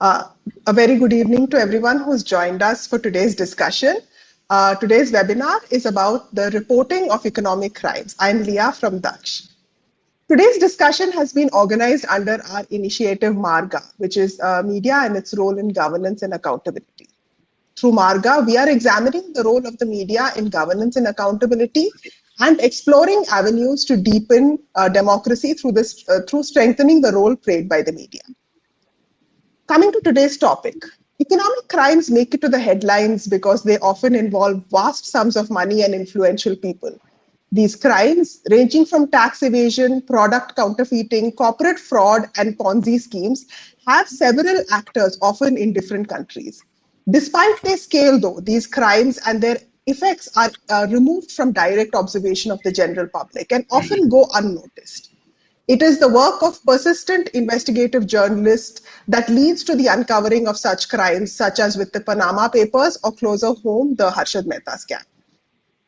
A very good evening to everyone who's joined us for today's discussion. Today's webinar is about the reporting of economic crimes. I'm Leah from DAKSH. Today's discussion has been organized under our initiative MARGA, which is media and its role in governance and accountability. Through MARGA, we are examining the role of the media in governance and accountability and exploring avenues to deepen democracy through strengthening the role played by the media. Coming to today's topic, economic crimes make it to the headlines because they often involve vast sums of money and influential people. These crimes, ranging from tax evasion, product counterfeiting, corporate fraud, and Ponzi schemes, have several actors, often in different countries. Despite their scale, though, these crimes and their effects are removed from direct observation of the general public and often go unnoticed. It is the work of persistent investigative journalists that leads to the uncovering of such crimes, such as with the Panama Papers or closer home, the Harshad Mehta scam.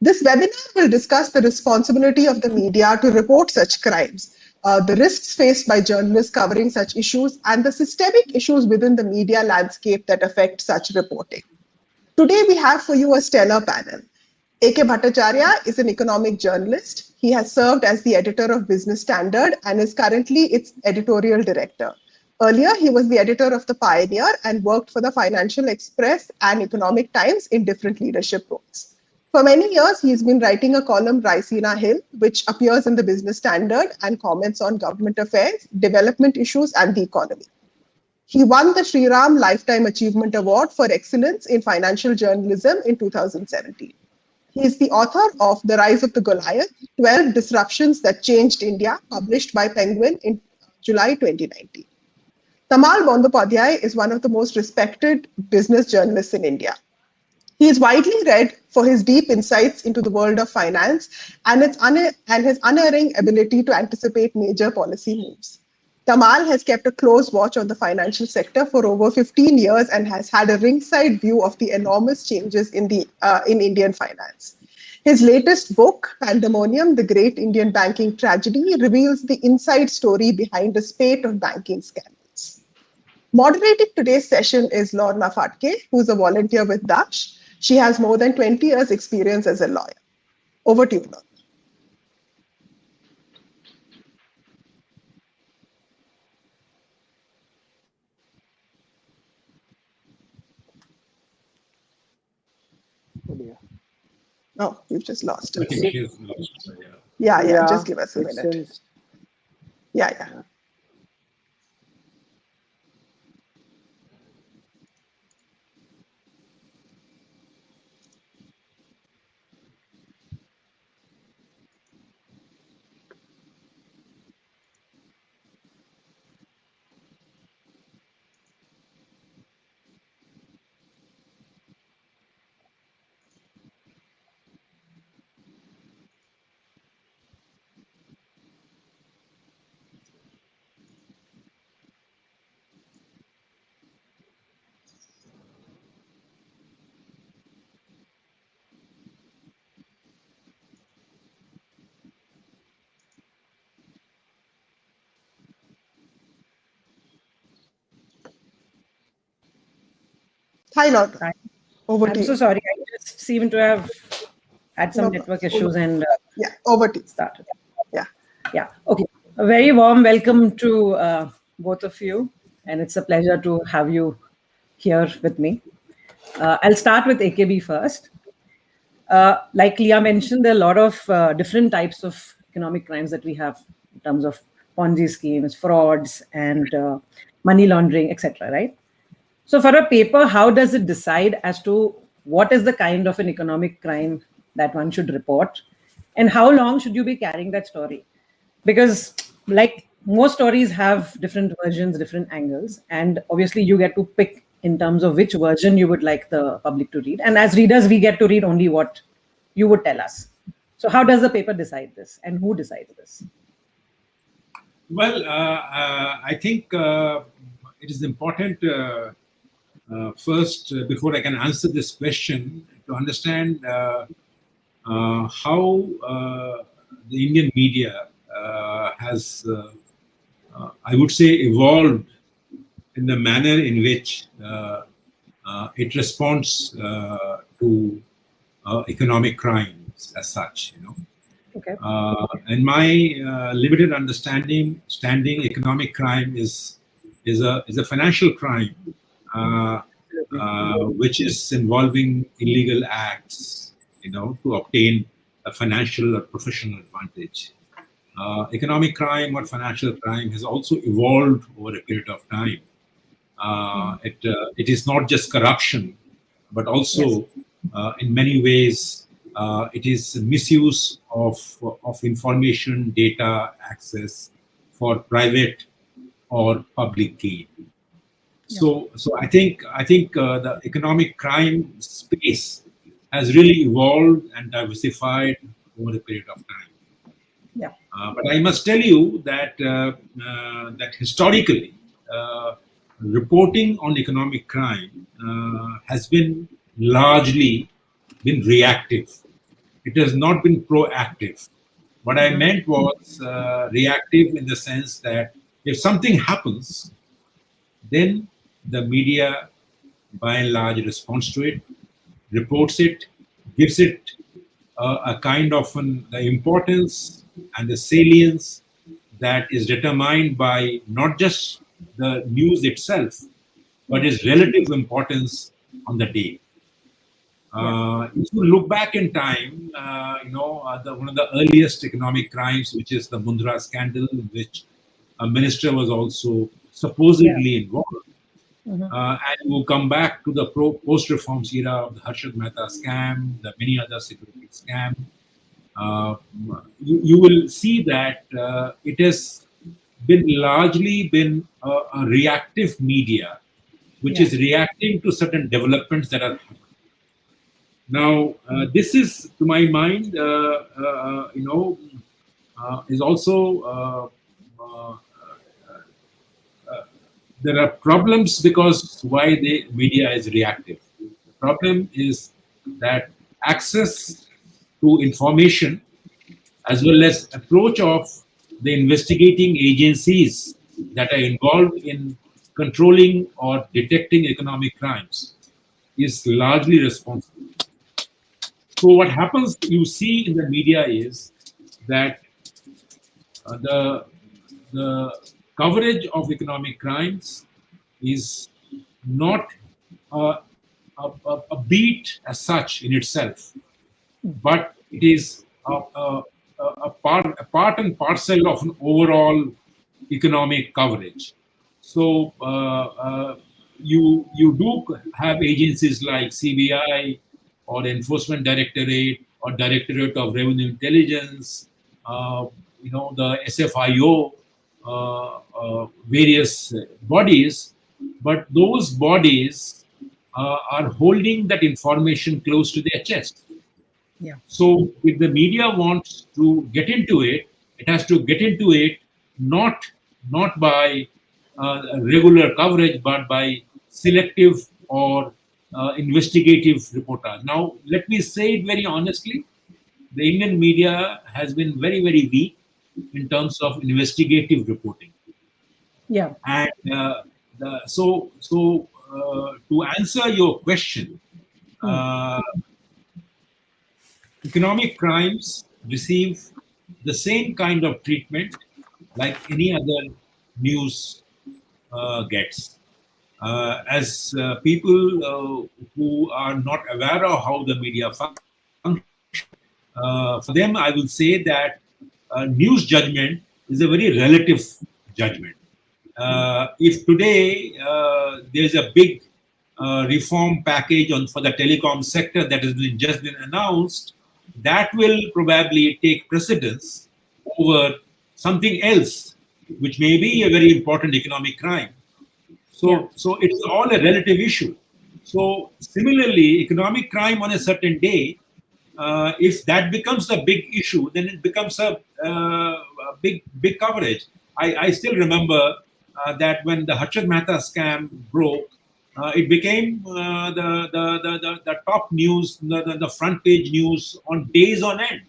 This webinar will discuss the responsibility of the media to report such crimes, the risks faced by journalists covering such issues, and the systemic issues within the media landscape that affect such reporting. Today, we have for you a stellar panel. A.K. Bhattacharya is an economic journalist. He has served as the editor of Business Standard and is currently its editorial director. Earlier, he was the editor of The Pioneer and worked for the Financial Express and Economic Times in different leadership roles. For many years, he's been writing a column, Raisina Hill, which appears in the Business Standard and comments on government affairs, development issues, and the economy. He won the Sri Ram Lifetime Achievement Award for Excellence in Financial Journalism in 2017. He is the author of The Rise of the Goliath, 12 Disruptions That Changed India, published by Penguin in July 2019. Tamal Bandyopadhyay is one of the most respected business journalists in India. He is widely read for his deep insights into the world of finance and his unerring ability to anticipate major policy moves. Tamal has kept a close watch on the financial sector for over 15 years and has had a ringside view of the enormous changes in Indian finance. His latest book, Pandemonium, The Great Indian Banking Tragedy, reveals the inside story behind a spate of banking scandals. Moderating today's session is Lorna Fatke, who's a volunteer with DAKSH. She has more than 20 years' experience as a lawyer. Over to you, Lorna. Oh, we've just lost it. Yeah, just give us a minute. Yeah. Hi, Lorna. Over to you. I'm so sorry. I just seem to have had some network issues and yeah, over to you. Started. Yeah. Okay. A very warm welcome to both of you, and it's a pleasure to have you here with me. I'll start with AKB first. Like Leah mentioned, there are a lot of different types of economic crimes that we have in terms of Ponzi schemes, frauds, and money laundering, etc. Right? So for a paper, how does it decide as to what is the kind of an economic crime that one should report? And how long should you be carrying that story? Because like most stories have different versions, different angles. And obviously you get to pick in terms of which version you would like the public to read. And as readers, we get to read only what you would tell us. So how does the paper decide this? And who decides this? Well, I think it is important first, before I can answer this question, to understand how the Indian media has I would say, evolved in the manner in which it responds to economic crimes as such. Okay. In my limited standing, economic crime is a financial crime, uh, which is involving illegal acts, to obtain a financial or professional advantage. Economic crime or financial crime has also evolved over a period of time. It is not just corruption, but Yes. also in many ways it is misuse of information, data access for private or public gain. Yeah. So I think the economic crime space has really evolved and diversified over a period of time. Yeah. But I must tell you that historically, reporting on economic crime has been largely been reactive. It has not been proactive. What I meant was reactive in the sense that if something happens, then the media, by and large, responds to it, reports it, gives it a kind of the importance and the salience that is determined by not just the news itself, but its relative importance on the day. Yeah. If you look back in time, one of the earliest economic crimes, which is the Mundra scandal, in which a minister was also Yeah. supposedly involved. And you come back to the post-reforms era of the Harshad Mehta scam, the many other security scams. You will see that it has been largely been a reactive media, which Yeah. is reacting to certain developments that are happening. Now, this is, to my mind, is also there are problems because why the media is reactive. The problem is that access to information as well as approach of the investigating agencies that are involved in controlling or detecting economic crimes is largely responsible. So what happens you see in the media is that the coverage of economic crimes is not a, a beat as such in itself, but it is a part and parcel of an overall economic coverage. So you do have agencies like CBI or the Enforcement Directorate or Directorate of Revenue Intelligence, the SFIO, various bodies, but those bodies are holding that information close to their chest. Yeah. So if the media wants to get into it, it has to get into it not not by regular coverage, but by selective or investigative reportage. Now, let me say it very honestly: the Indian media has been very, very weak in terms of investigative reporting. Yeah. And to answer your question, uh, economic crimes receive the same kind of treatment like any other news gets. As people who are not aware of how the media functions, for them, I will say that news judgment is a very relative judgment. If today there's a big reform package for the telecom sector that has just been announced, that will probably take precedence over something else, which may be a very important economic crime. Yeah. So it is all a relative issue. So similarly, economic crime on a certain day, if that becomes a big issue, then it becomes a big coverage. I still remember that when the Harshad Mehta scam broke, it became the top news, the front page news on days on end.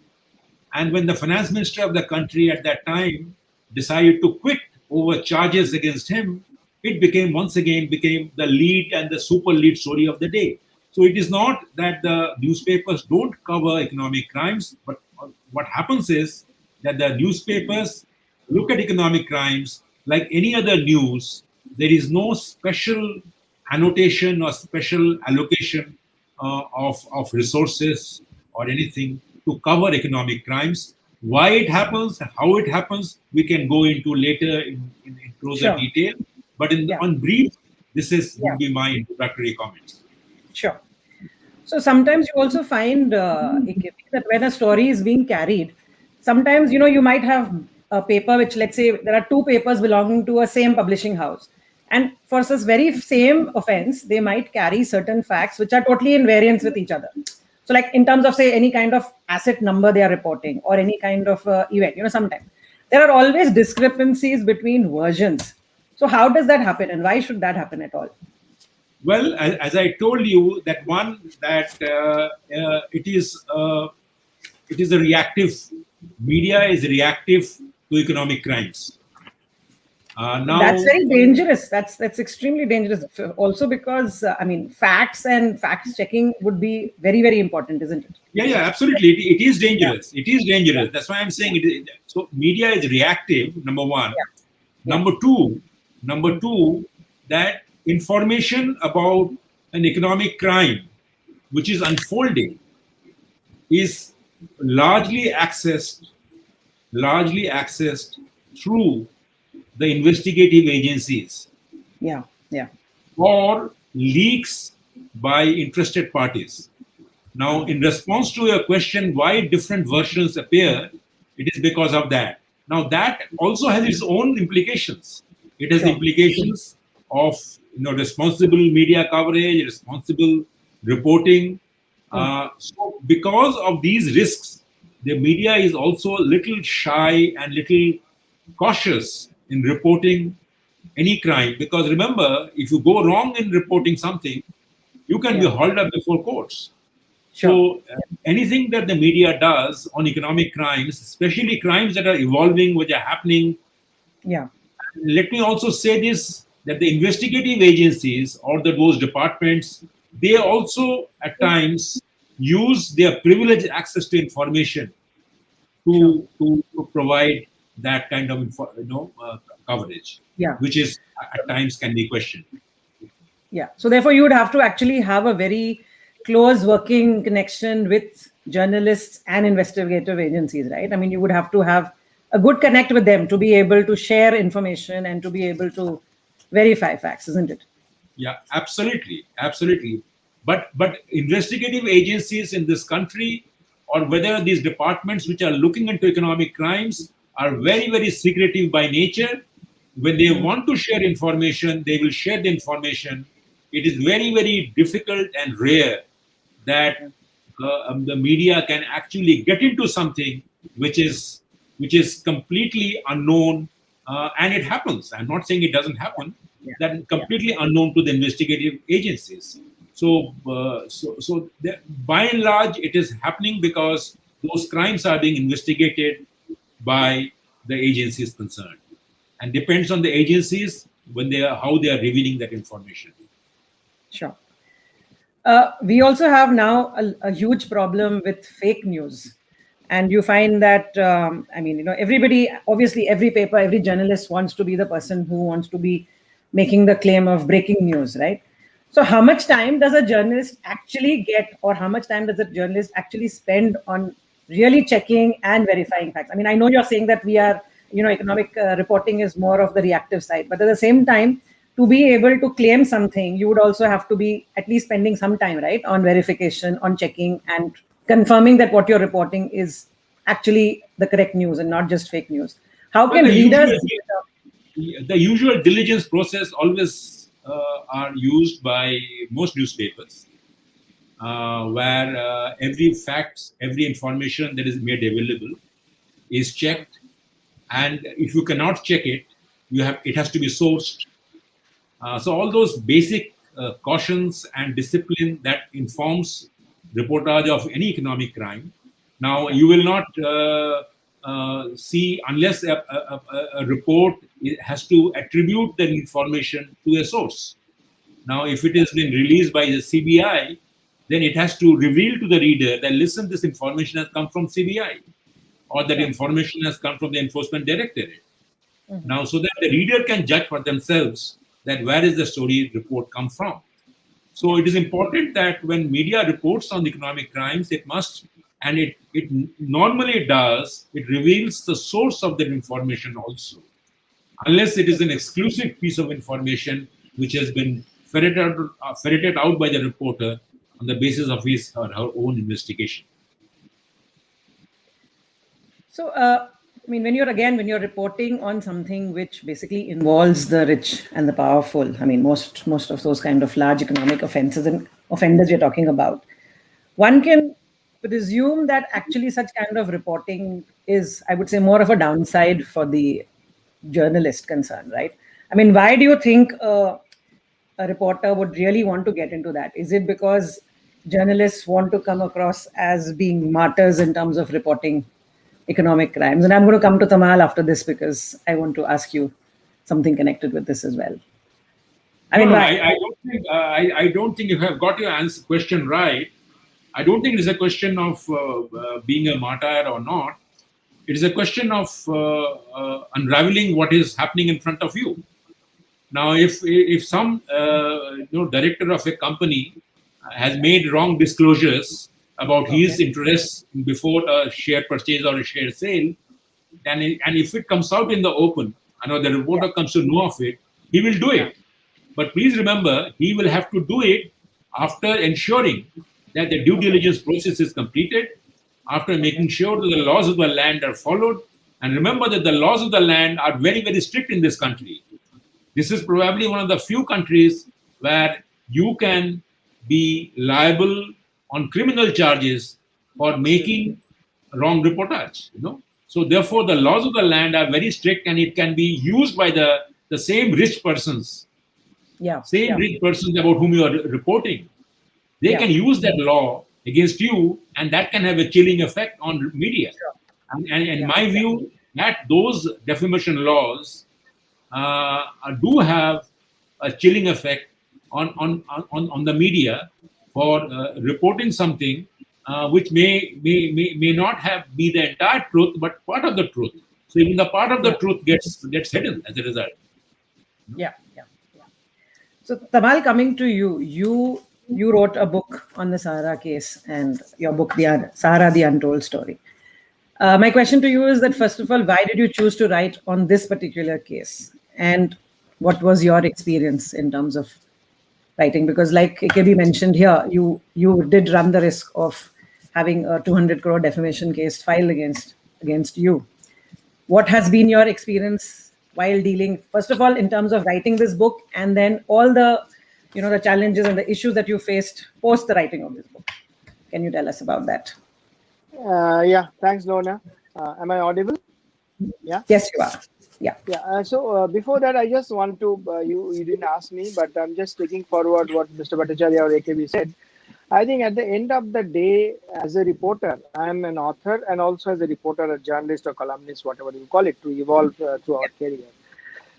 And when the finance minister of the country at that time decided to quit over charges against him, it became once again became the lead and the super lead story of the day. So it is not that the newspapers don't cover economic crimes, but what happens is that the newspapers look at economic crimes like any other news. There is no special annotation or special allocation of resources or anything to cover economic crimes. Why it happens, how it happens, we can go into later in closer Sure. detail. But Yeah. on brief, this Yeah. would be my introductory comments. Sure. So sometimes you also find, AKP, that when a story is being carried, sometimes you might have a paper which, let's say, there are two papers belonging to a same publishing house, and for this very same offense, they might carry certain facts which are totally in variance with each other. So, like in terms of, say, any kind of asset number they are reporting or any kind of event, sometimes there are always discrepancies between versions. So, how does that happen, and why should that happen at all? Well, as I told you, that one that it is a reactive media is reactive to economic crimes. That's Now, very dangerous. That's extremely dangerous. Also, because facts and facts checking would be very, very important, isn't it? yeah, absolutely, it is Yeah. dangerous. It is Yeah. dangerous. That's why I'm saying it. So media is reactive. Number one. Yeah. Yeah. Number two, that information about an economic crime which is unfolding is largely accessed through the investigative agencies Yeah. Yeah. or leaks by interested parties. Now, in response to your question, why different versions appear, it is because of that. Now, that also has its own implications. It has Sure. implications of responsible media coverage, responsible reporting. So, because of these risks, the media is also a little shy and little cautious in reporting any crime. Because remember, if you go wrong in reporting something, you can be Yeah. hauled up before courts. Sure. So anything that the media does on economic crimes, especially crimes that are evolving, which are happening, Yeah. let me also say this, that the investigative agencies or those departments, they also at times use their privileged access to information Sure. to provide that kind of coverage, Yeah. which is at times can be questioned. Yeah. So therefore, you would have to actually have a very close working connection with journalists and investigative agencies, right? I mean, you would have to have a good connect with them to be able to share information and to be able to verify facts, isn't it? Yeah, absolutely. But investigative agencies in this country, or whether these departments which are looking into economic crimes, are very, very secretive by nature. When they want to share information, they will share the information. It is very, very difficult and rare that the media can actually get into something which is completely unknown, and it happens. I'm not saying it doesn't happen. Yeah. That is Yeah. completely unknown to the investigative agencies. So, by and large, it is happening because those crimes are being investigated by the agencies concerned, and depends on the agencies when they are how they are revealing that information. Sure. We also have now a huge problem with fake news. And you find that, everybody, obviously, every paper, every journalist wants to be the person who wants to be making the claim of breaking news, right? So, how much time does a journalist actually get, or how much time does a journalist actually spend on really checking and verifying facts? I mean, I know you're saying that we are, economic reporting is more of the reactive side, but at the same time, to be able to claim something, you would also have to be at least spending some time, right, on verification, on checking, and confirming that what you're reporting is actually the correct news and not just fake news. How Well, can readers? the usual diligence process always are used by most newspapers, where every information that is made available is checked, and if you cannot check it, it has to be sourced. So all those basic cautions and discipline that informs reportage of any economic crime. Now, you will not see unless a report has to attribute the information to a source. Now, if it has been released by the CBI, then it has to reveal to the reader that, listen, this information has come from CBI, or that information has come from the Enforcement Directorate. Now, so that the reader can judge for themselves that where is the story report come from. So it is important that when media reports on economic crimes, it must, and it normally does, it reveals the source of that information also. Unless it is an exclusive piece of information which has been ferreted out by the reporter on the basis of his or her own investigation. So, I mean, when you're reporting on something which basically involves the rich and the powerful, I mean, most of those kind of large economic offenses and offenders you're talking about, one can presume that actually such kind of reporting is, I would say, more of a downside for the journalist concerned, right? I mean, why do you think a reporter would really want to get into that? Is it because journalists want to come across as being martyrs in terms of reporting economic crimes? And I'm going to come to Tamal after this because I want to ask you something connected with this as well. I mean, I don't think you have got your question right. I don't think it is a question of being a martyr or not. It is a question of unraveling what is happening in front of you. Now, if some director of a company has made wrong disclosures about his interests before a share purchase or a share sale, and if it comes out in the open, I know the reporter comes to know of it, he will do it. But please remember, he will have to do it after ensuring that the due diligence process is completed, after making sure that the laws of the land are followed. And remember that the laws of the land are very, very strict in this country. This is probably one of the few countries where you can be liable on criminal charges for making wrong reportage. So therefore, the laws of the land are very strict, and it can be used by the same rich persons, rich persons about whom you are reporting. They can use that law against you, and that can have a chilling effect on media. And in my view, that those defamation laws do have a chilling effect on the media for reporting something which may not be the entire truth, but part of the truth. So even the part of the truth gets hidden as a result. Yeah. So Tamal, coming to you, you wrote a book on the Sahara case, and your book, Sahara, the Untold Story. My question to you is that, first of all, why did you choose to write on this particular case? And what was your experience in terms of writing? Because like AKB mentioned here, you did run the risk of having a 200 crore defamation case filed against you. What has been your experience while dealing, first of all, in terms of writing this book, and then all the the challenges and the issues that you faced post the writing of this book? Can you tell us about that? Yeah, thanks, Lorna. Am I audible? Yeah. Yes, you are. Yeah. So before that, I just want to, you didn't ask me, but I'm just taking forward what Mr. Bhattacharya or AKB said. I think at the end of the day, as a reporter, I'm an author, and also as a reporter, a journalist or columnist, whatever you call it, to evolve through our career.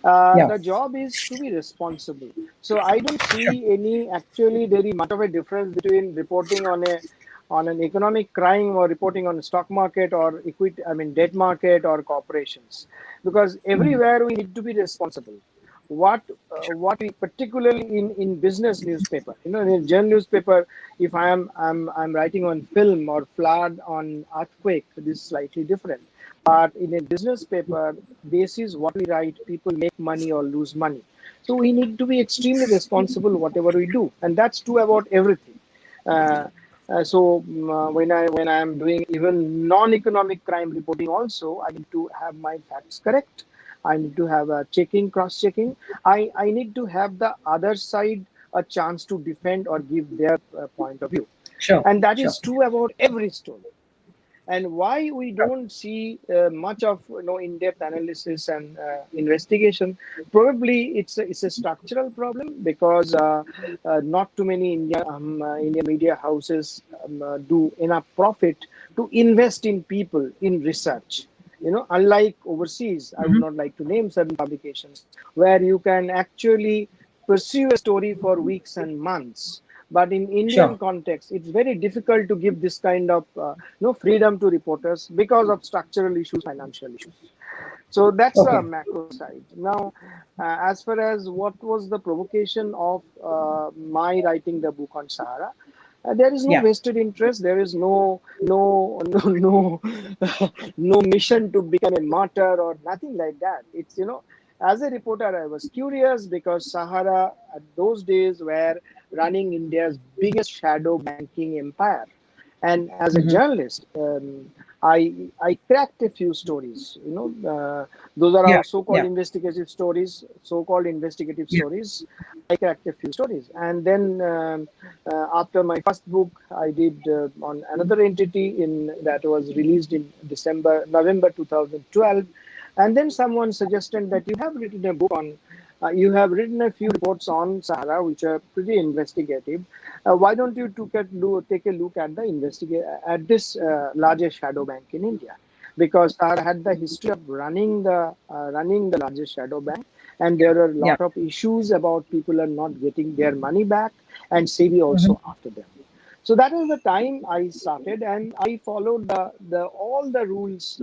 The job is to be responsible. So I don't see any actually very much of a difference between reporting on an economic crime or reporting on the stock market or debt market or corporations, because everywhere we need to be responsible. What we particularly in business newspaper, in a journal newspaper, if I'm writing on film or flood on earthquake, this is slightly different. But in a business paper, this is what we write. People make money or lose money. So we need to be extremely responsible whatever we do, and that's true about everything. So when I'm doing even non-economic crime reporting, also I need to have my facts correct. I need to have a cross-checking. I need to have the other side a chance to defend or give their point of view. And that is true about every story. And why we don't see much of in-depth analysis and investigation? Probably it's a structural problem, because not too many Indian media houses do enough profit to invest in people in research. unlike overseas, I would not like to name certain publications where you can actually pursue a story for weeks and months. But in Indian Sure. context, it's very difficult to give this kind of freedom to reporters because of structural issues, financial issues. So that's a Okay. macro side. Now, as far as what was the provocation of my writing the book on Sahara, there is no Yeah. vested interest. There is no no mission to become a martyr or nothing like that. It's as a reporter, I was curious because Sahara at those days were running India's biggest shadow banking empire. And as a journalist, I cracked a few stories. Those are Yeah. our so-called Yeah. investigative stories. So-called investigative Yeah. stories. I cracked a few stories, and then after my first book, I did on another entity in that was released in November 2012, and then someone suggested that you have written a book on. You have written a few reports on Sahara, which are pretty investigative. Why don't you take a look at this largest shadow bank in India? Because Sahara had the history of running the largest shadow bank, and there are a Yeah. lot of issues about people are not getting their money back, and SEBI also after them. So that was the time I started, and I followed the all the rules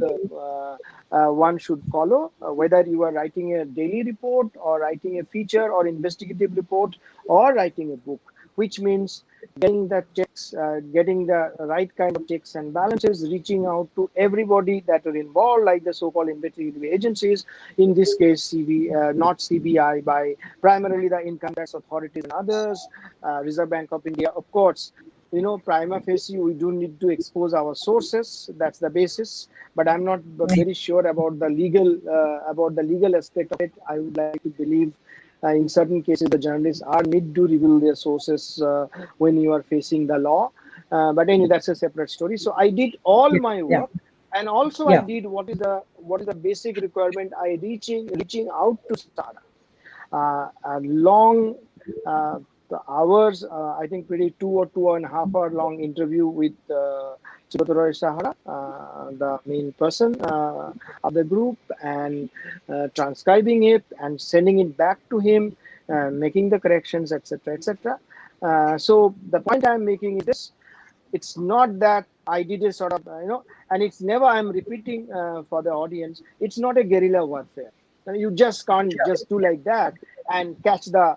one should follow, whether you are writing a daily report or writing a feature or investigative report or writing a book, which means getting the checks, getting the right kind of checks and balances, reaching out to everybody that are involved, like the so-called investigative agencies, in this case, not CBI, by primarily the income tax authorities and others, Reserve Bank of India, of course. Prima facie, we do need to expose our sources. That's the basis. But I'm not very sure about the legal aspect of it. I would like to believe in certain cases the journalists are need to reveal their sources when you are facing the law. But anyway, that's a separate story. So I did all my Yeah. work, and also I Yeah. did what is the basic requirement. I reaching out to Sara. A long hours, I think pretty 2 or 2.5 hour long interview with Subrat Roy Sahara, the main person of the group, and transcribing it and sending it back to him, making the corrections, etc., etc. So the point I'm making is this: it's not that I did a sort of and it's never. I'm repeating for the audience. It's not a guerrilla warfare. You just can't just do like that and catch the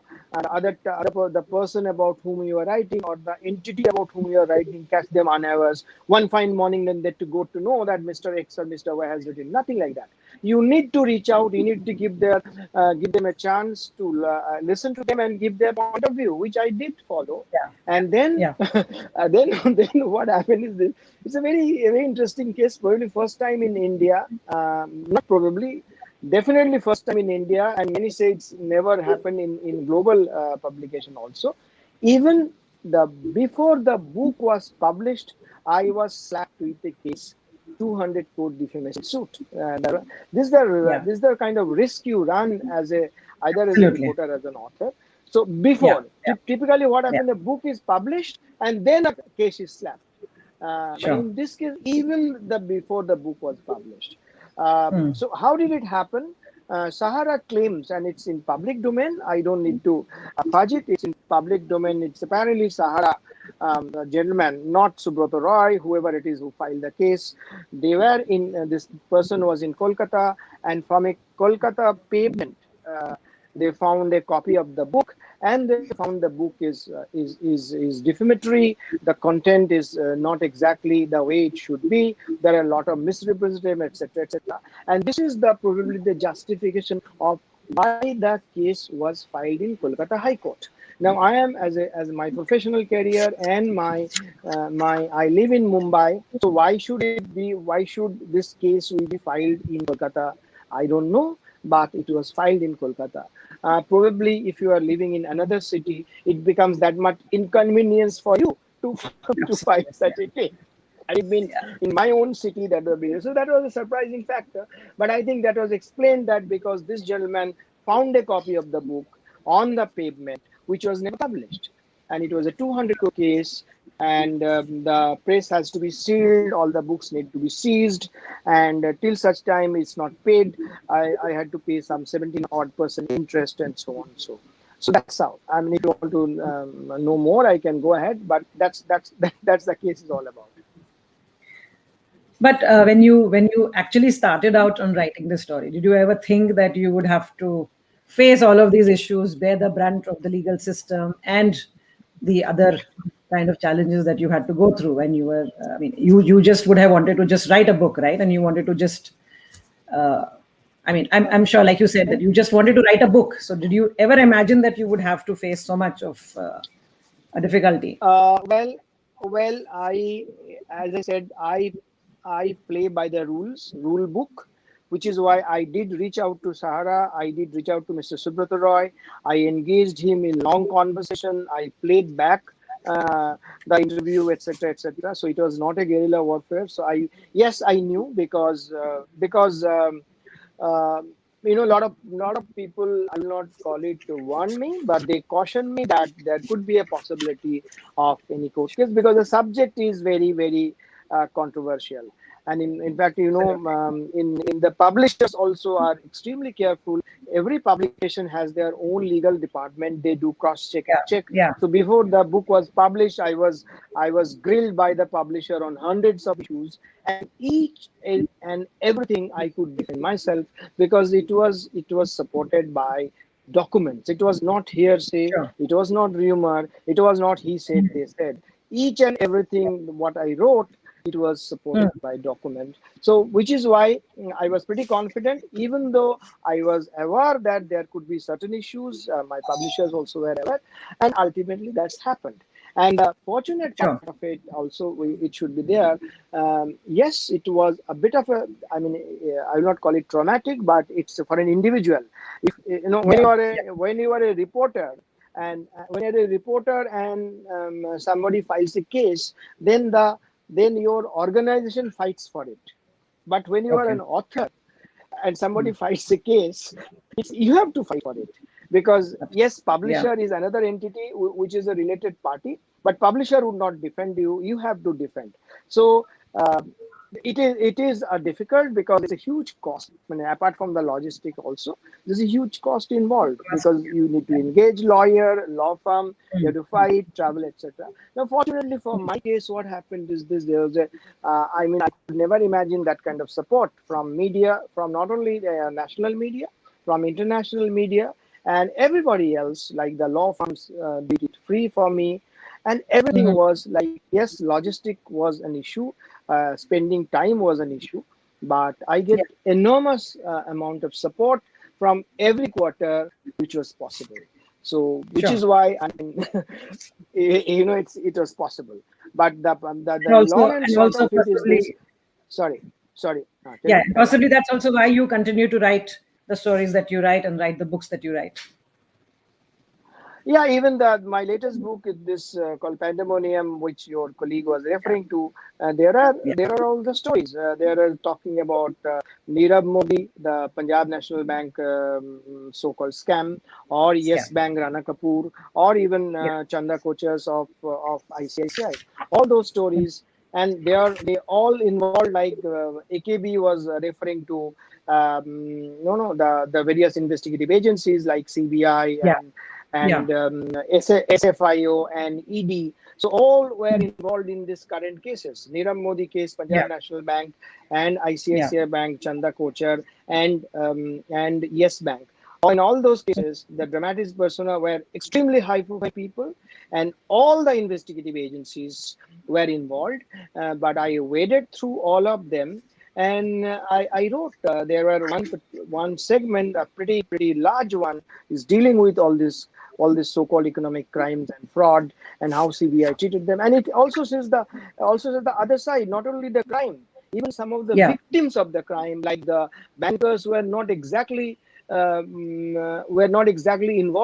person about whom you are writing or the entity about whom you are writing, catch them unawares one fine morning, then they to go to know that Mr. X or Mr. Y has written. Nothing like that. You need to reach out. You need to give them a chance to listen to them and give their point of view, which I did follow. Yeah. And then Yeah. then what happened is this: it's a very interesting case. Probably first time in India. Not probably, definitely first time in India, and many say it's never happened in global publication also. Even the before the book was published, I was slapped with a case, 200 crore defamation suit. Yeah. This is the kind of risk you run as either as a Absolutely. reporter, as an author. So Yeah. before, Yeah. typically what Yeah. happens, the book is published and then a case is slapped. But Sure. in this case, even the before the book was published. Hmm. So how did it happen? Sahara claims, and it's in public domain. I don't need to fudge it. It's in public domain. It's apparently Sahara, the gentleman, not Subrata Roy, whoever it is who filed the case. They were in. This person was in Kolkata, and from a Kolkata pavement, they found a copy of the book, and they found the book is defamatory. The content is not exactly the way it should be. There are a lot of misrepresentation, etc., etc. And this is the probably the justification of why the case was filed in Kolkata High Court. Now I am as my professional career and my I live in Mumbai. So why should this case will be filed in Kolkata? I don't know, but it was filed in Kolkata. Probably if you are living in another city, it becomes that much inconvenience for you to to file Absolutely. such a case. I mean, Yeah. in my own city, that would be so. That was a surprising factor, but I think that was explained that because this gentleman found a copy of the book on the pavement, which was never published, and it was a 200 crore case. and the press has to be sealed, all the books need to be seized, and till such time it's not paid, I had to pay some 17 odd percent interest and so on. So that's how. I mean, if you want to know more, I can go ahead, but that's the case is all about. But when you actually started out on writing the story, did you ever think that you would have to face all of these issues, bear the brunt of the legal system, and the other kind of challenges that you had to go through when you were? I mean, you just would have wanted to just write a book, right? And you wanted to just. I mean, I'm sure, like you said, that you just wanted to write a book. So, did you ever imagine that you would have to face so much of a difficulty? Well, as I said, I play by the rule book, which is why I did reach out to Sahara. I did reach out to Mr. Subrata Roy. I engaged him in long conversation. I played back the interview, etc., etc. So it was not a guerrilla warfare. So yes, I knew because a lot of people, I will not call it to warn me, but they caution me that there could be a possibility of any court case because the subject is very, very controversial. And in fact, in the publishers also are extremely careful. Every publication has their own legal department. They do cross check and Yeah, check. yeah, So before the book was published, I was grilled by the publisher on hundreds of issues, and each and everything I could defend myself because it was supported by documents. It was not hearsay. sure. It was not rumor. It was not he said, they said. Each and everything what I wrote, it was supported Hmm, by document. So which is why I was pretty confident, even though I was aware that there could be certain issues. My publishers also were aware, and ultimately that's happened. And the fortunate part sure. of it also, it should be there. Yes, it was a bit of a, I mean, I will not call it traumatic, but it's for an individual. If when Yeah, you are yeah, a reporter, and when you're a reporter and somebody files a case, then your organization fights for it. But when you are okay. an author and somebody Hmm, fights a case, you have to fight for it, because yes, yeah, publisher is another entity which is a related party, but publisher would not defend you. You have to defend. So uh, it is a difficult because it's a huge cost. I mean, apart from the logistic, also there's a huge cost of involved course. because you need to engage lawyer, law firm, you Hmm, have to fight, travel, etc. Now, fortunately for my case, what happened is this: there was a, I mean, I could never imagine that kind of support from media, from not only national media, from international media, and everybody else. Like the law firms did it free for me, and everything mhm, was like, yes, logistic was an issue, spending time was an issue, but I get yeah. enormous amount of support from every quarter, which was possible. So which Sure. is why I mean, it was possible. But the And also, long and and short also of it is this. possibly, Sorry, sorry, tell yeah, me, and carry on. possibly that's also why you continue to write the stories that you write and write the books that you write. Yeah, even my latest book is this called Pandemonium, which your colleague was Yeah, referring to. There are yeah, there are all the stories. There are talking about Nirav Modi, the Punjab National Bank so-called scam, or Yes scam. Bank Rana Kapoor, or even Yeah, Chanda Kochers of ICICI. All those stories, and they all involved, like AKB was referring to. No, the various investigative agencies like CBI yeah, yeah, and SFIO and ED. So all were involved in this current cases. Nirav Modi case, yeah, Punjab National Bank, and yeah, ICICI Bank, Chanda Kochar, and Yes Bank. In all those cases, the dramatis persona were extremely high-profile people, and all the investigative agencies were involved. But I waded through all of them, and I wrote. There were one segment, a pretty large one, is dealing with all this so-called economic crimes and fraud, and how CBI treated them. And it also says the other side, not only the crime, even some of the yeah, victims of the crime, like the bankers were not exactly involved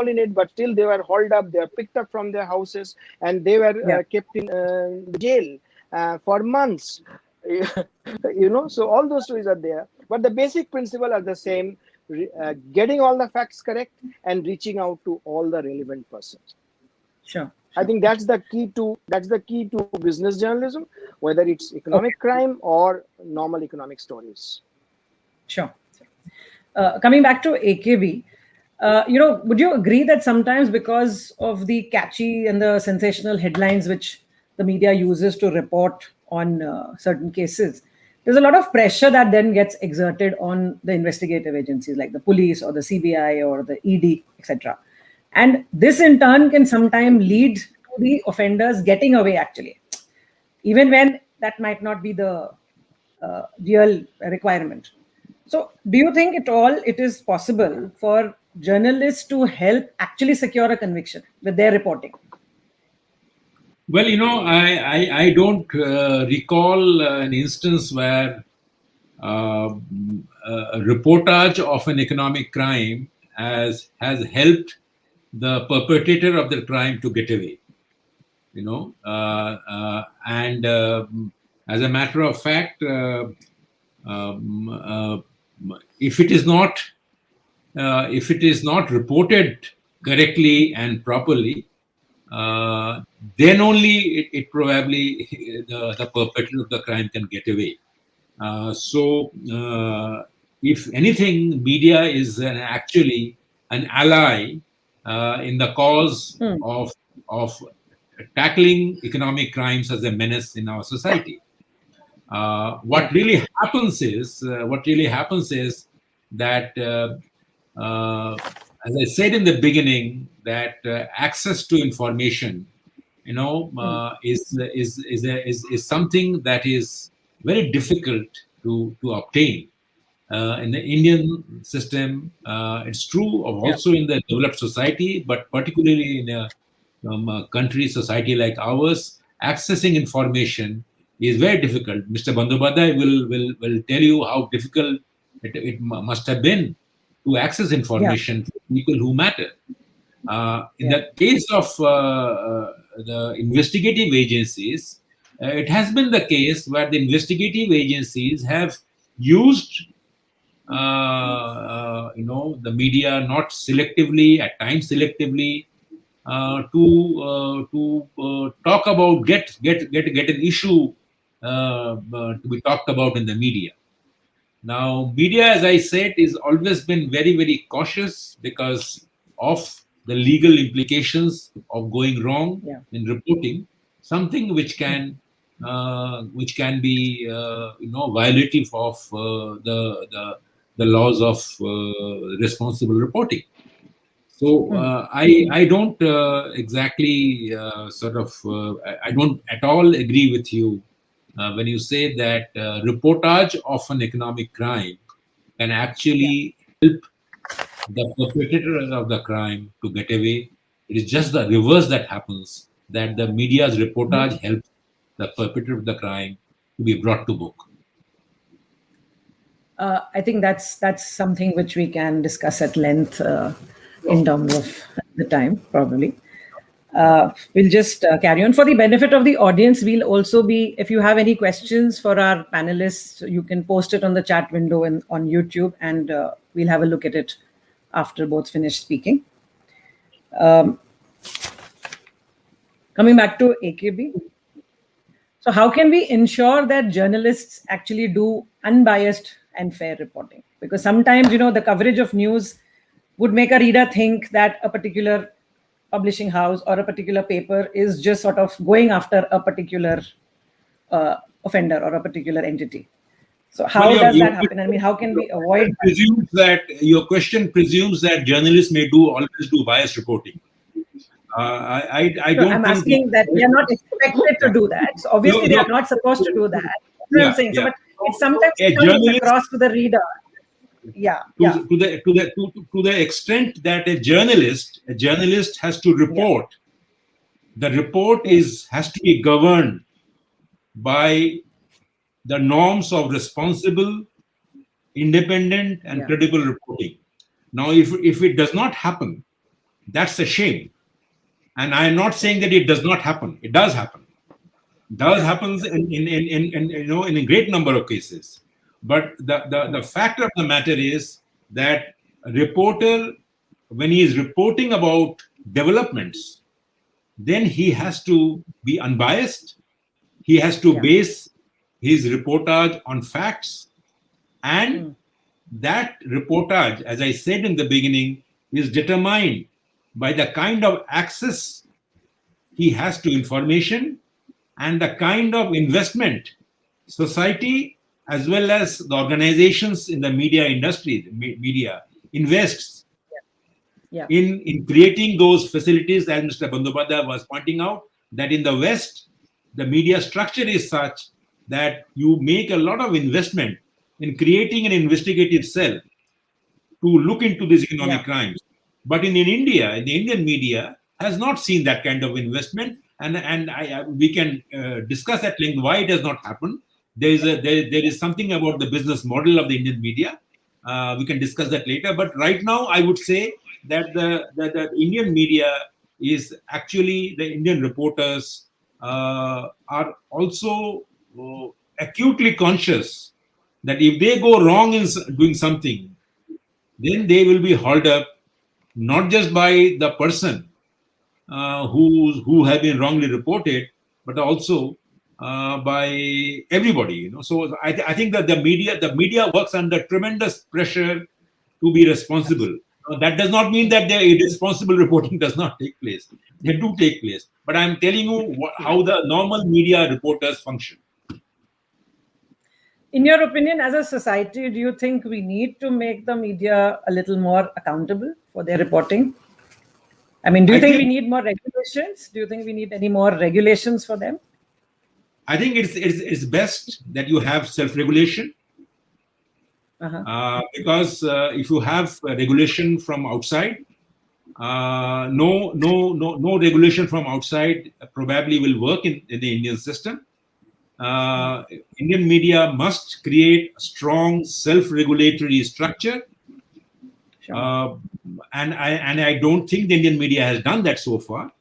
in it, but still they were hauled up, they were picked up from their houses, and they were yeah. kept in jail for months. So all those stories are there, but the basic principle are the same: getting all the facts correct and reaching out to all the relevant persons. Sure. I think that's the key to business journalism, whether it's economic crime or normal economic stories. Sure. Coming back to AKB, would you agree that sometimes because of the catchy and the sensational headlines which the media uses to report on certain cases, there's a lot of pressure that then gets exerted on the investigative agencies like the police or the CBI or the ED, etc. And this in turn can sometimes lead to the offenders getting away actually, even when that might not be the real requirement. So, do you think it is possible for journalists to help actually secure a conviction with their reporting? Well, I don't recall an instance where a reportage of an economic crime has helped the perpetrator of the crime to get away. And as a matter of fact, if it is not reported correctly and properly, then only it probably the perpetrator of the crime can get away. So, if anything, media is actually an ally in the cause of tackling economic crimes as a menace in our society. What really happens is that, as I said in the beginning, that access to information, is something that is very difficult to obtain. In the Indian system, it's true of also in the developed society, but particularly in a country, society like ours, accessing information is very difficult. Mr. Bandyopadhyay will tell you how difficult it must have been to access information for people who matter. In the case of the investigative agencies, it has been the case where the investigative agencies have used the media not selectively, at times selectively, to talk about get an issue to be talked about in the media. Now, media, as I said, is always been very, very cautious because of the legal implications of going wrong in reporting something which can be violative of the laws of responsible reporting. So I don't exactly I don't at all agree with you when you say that reportage of an economic crime can actually help the perpetrator of the crime to get away. It is just the reverse that happens, that the media's reportage helps the perpetrator of the crime to be brought to book. I think that's something which we can discuss at length in terms of the time, probably. We'll just carry on. For the benefit of the audience, we'll also be, if you have any questions for our panelists, you can post it on the chat window on YouTube, and we'll have a look at it after both finish speaking. Coming back to AKB. So how can we ensure that journalists actually do unbiased and fair reporting? Because sometimes, the coverage of news would make a reader think that a particular publishing house or a particular paper is just sort of going after a particular offender or a particular entity. So how does that happen? I mean, how can we avoid that? Your question presumes that journalists may always do biased reporting. I don't. I'm asking that we are not expected to do that. So obviously, they are not supposed to do that. That's what I'm saying. So, but it sometimes comes across to the reader. To the extent that a journalist has to report, the report has to be governed by the norms of responsible, independent, and credible reporting. Now, if it does not happen, that's a shame. And I am not saying that it does not happen. It does happen. It does happen in a great number of cases. But the fact of the matter is that a reporter, when he is reporting about developments, then he has to be unbiased. He has to base his reportage on facts, and that reportage, as I said in the beginning, is determined by the kind of access he has to information and the kind of investment society as well as the organizations in the media industry, the media invests Yeah. in creating those facilities, as Mr. Bandyopadhyay was pointing out, that in the West, the media structure is such that you make a lot of investment in creating an investigative cell to look into these economic crimes. But in India, in the Indian media, has not seen that kind of investment, and we can discuss at length why it has not happened. There is something about the business model of the Indian media. We can discuss that later. But right now, I would say that the Indian media is actually the Indian reporters are also acutely conscious that if they go wrong in doing something, then they will be hauled up not just by the person who have been wrongly reported, but also by everybody. So I think that the media works under tremendous pressure to be responsible. That does not mean that the irresponsible reporting does not take place. They do take place, but I'm telling you how the normal media reporters function. In your opinion, as a society, do you think we need to make the media a little more accountable for their reporting? I mean, do you think we need more regulations? Do you think we need any more regulations for them? I think it's best that you have self-regulation. Because if you have regulation from outside, no regulation from outside probably will work in the Indian system. Indian media must create a strong self-regulatory structure, and I don't think the Indian media has done that so far.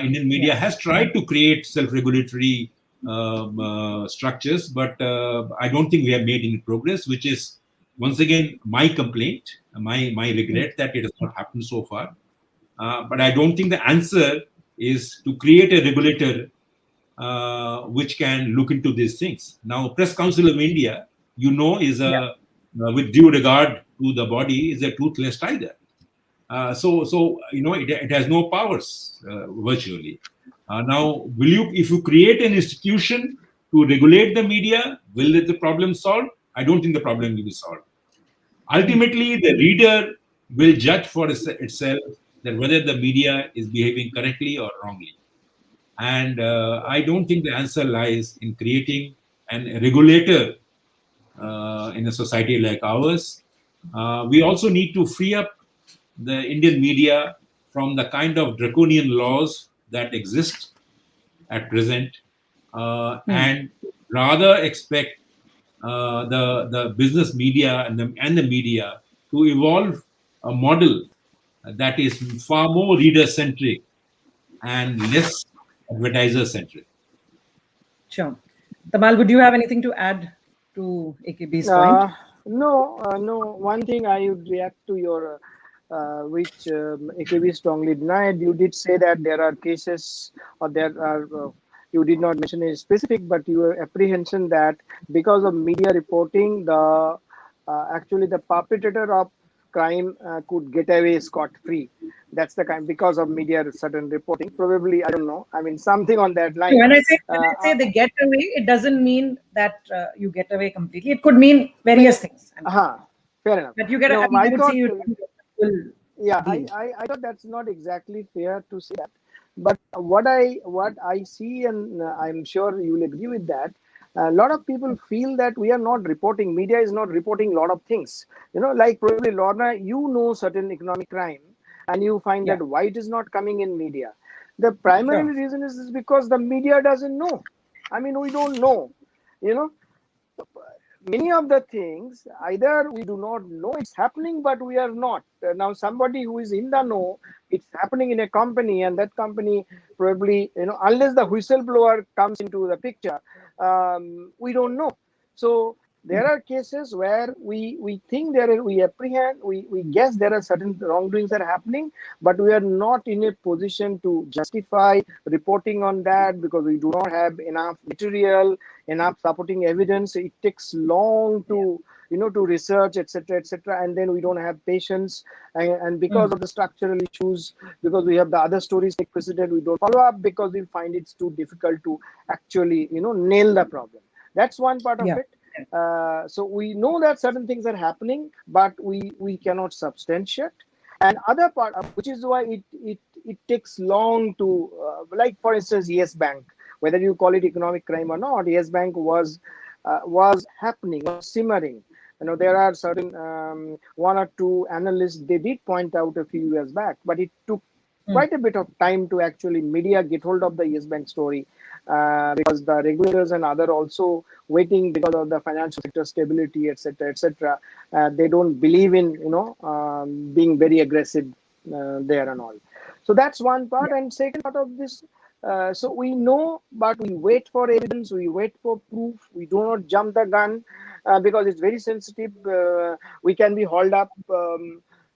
Indian media has tried to create self-regulatory structures, but I don't think we have made any progress, which is once again my complaint, my regret that it has not happened so far. But I don't think the answer is to create a regulator which can look into these things. Now, Press Council of India, is with due regard to the body, is a toothless tiger. So it has no powers virtually. Now, if you create an institution to regulate the media, will the problem solve? I don't think the problem will be solved. Ultimately, the reader will judge for itself that whether the media is behaving correctly or wrongly. And I don't think the answer lies in creating a regulator in a society like ours. We also need to free up the Indian media from the kind of draconian laws that exist at present, and rather expect the business media and the media to evolve a model that is far more reader centric and less advertiser centric. Sure. Tamal, would you have anything to add to AKB's point? No. One thing I would react to your, which AKB strongly denied. You did say that there are cases, or there are. You did not mention a specific, but your apprehension that because of media reporting, the actually the perpetrator of crime could get away scot-free. That's the kind, because of media certain reporting. Probably, I don't know. I mean, something on that line. When I say they get away, it doesn't mean that you get away completely. It could mean various things. Fair enough. But you get. I would say you. I thought that's not exactly fair to say that. But what I see, and I'm sure you will agree with that, a lot of people feel that we are not reporting. Media is not reporting a lot of things. Like probably Lorna, certain economic crime, and you find that why it is not coming in media. The primary reason is because the media doesn't know. I mean, we don't know. Many of the things, either we do not know it's happening, but we are not. Now, somebody who is in the know, it's happening in a company, and that company probably, unless the whistleblower comes into the picture, we don't know. So there are cases where we think we apprehend, we guess there are certain wrongdoings that are happening, but we are not in a position to justify reporting on that because we do not have enough material, enough supporting evidence. It takes long to to research, etc., and then we don't have patience, and because of the structural issues, because we have the other stories take precedent, we don't follow up because we find it's too difficult to actually nail the problem. That's one part of Yeah. it. So we know that certain things are happening, but we cannot substantiate. And other part, which is why it takes long to, like for instance, Yes Bank, whether you call it economic crime or not, Yes Bank was happening, was simmering. There are certain one or two analysts, they did point out a few years back, but it took quite a bit of time to actually media get hold of the Yes Bank story, because the regulators and other also waiting because of the financial sector stability, etc. They don't believe in being very aggressive there and all. So that's one part. And second part of this, so we know, but we wait for evidence, we wait for proof, we do not jump the gun, because it's very sensitive. We can be hauled up, so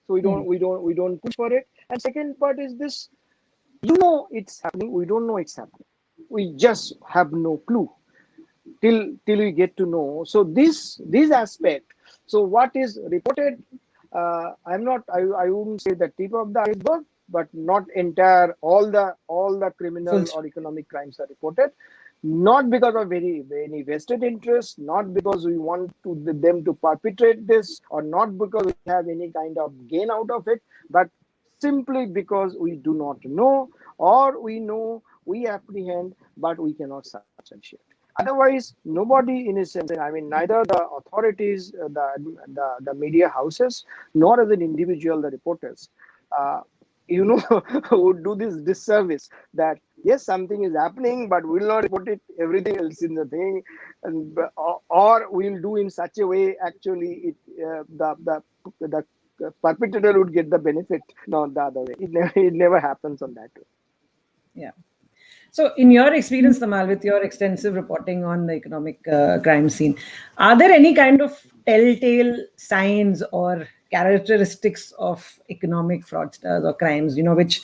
we don't push for it. And second part is this: it's happening, we don't know it's happening. We just have no clue till we get to know. So this aspect. So what is reported? I wouldn't say the tip of the iceberg, but not entire. All the criminal or economic crimes are reported, not because of any vested interest, not because we want them to perpetrate this, or not because we have any kind of gain out of it, but simply because we do not know, or we know, we apprehend, but we cannot substantiate. Otherwise, nobody, in a sense, I mean, neither the authorities, the media houses, nor as an individual, the reporters, would do this disservice that yes, something is happening, but we'll not report it. Everything else in the thing, and or we'll do in such a way actually the perpetrator would get the benefit, not the other way. It never happens on that way. Yeah. So, in your experience, Tamal, with your extensive reporting on the economic crime scene, are there any kind of telltale signs or characteristics of economic fraudsters or crimes, which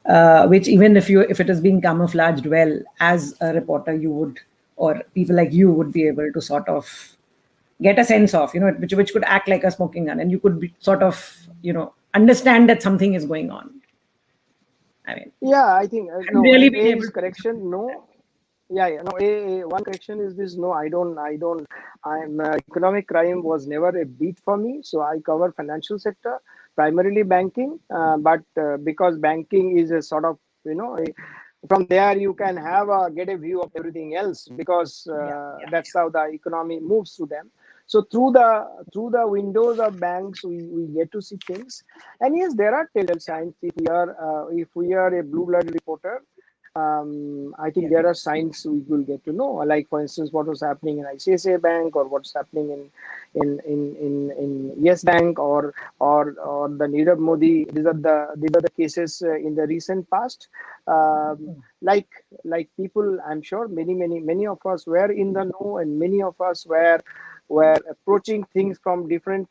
even if it is being camouflaged well, as a reporter, you would, or people like you would be able to sort of get a sense of, which could act like a smoking gun, and you could be sort of, understand that something is going on. I mean, yeah, I think I'm no. really A being able is to. correction. No, yeah. No. One correction is this. No, I don't. I'm economic crime was never a beat for me. So I cover financial sector, primarily banking. But because banking is a sort of from there you can get a view of everything else, because that's how the economy moves through them. So through the windows of banks, we get to see things. And yes, there are telltale signs. If we are a blue-blooded reporter, I think there are signs we will get to know. Like for instance, what was happening in ICICI Bank, or what's happening in Yes Bank, or the Nirav Modi. These are the cases in the recent past. Like people, I'm sure many of us were in the know, and many of us were approaching things from different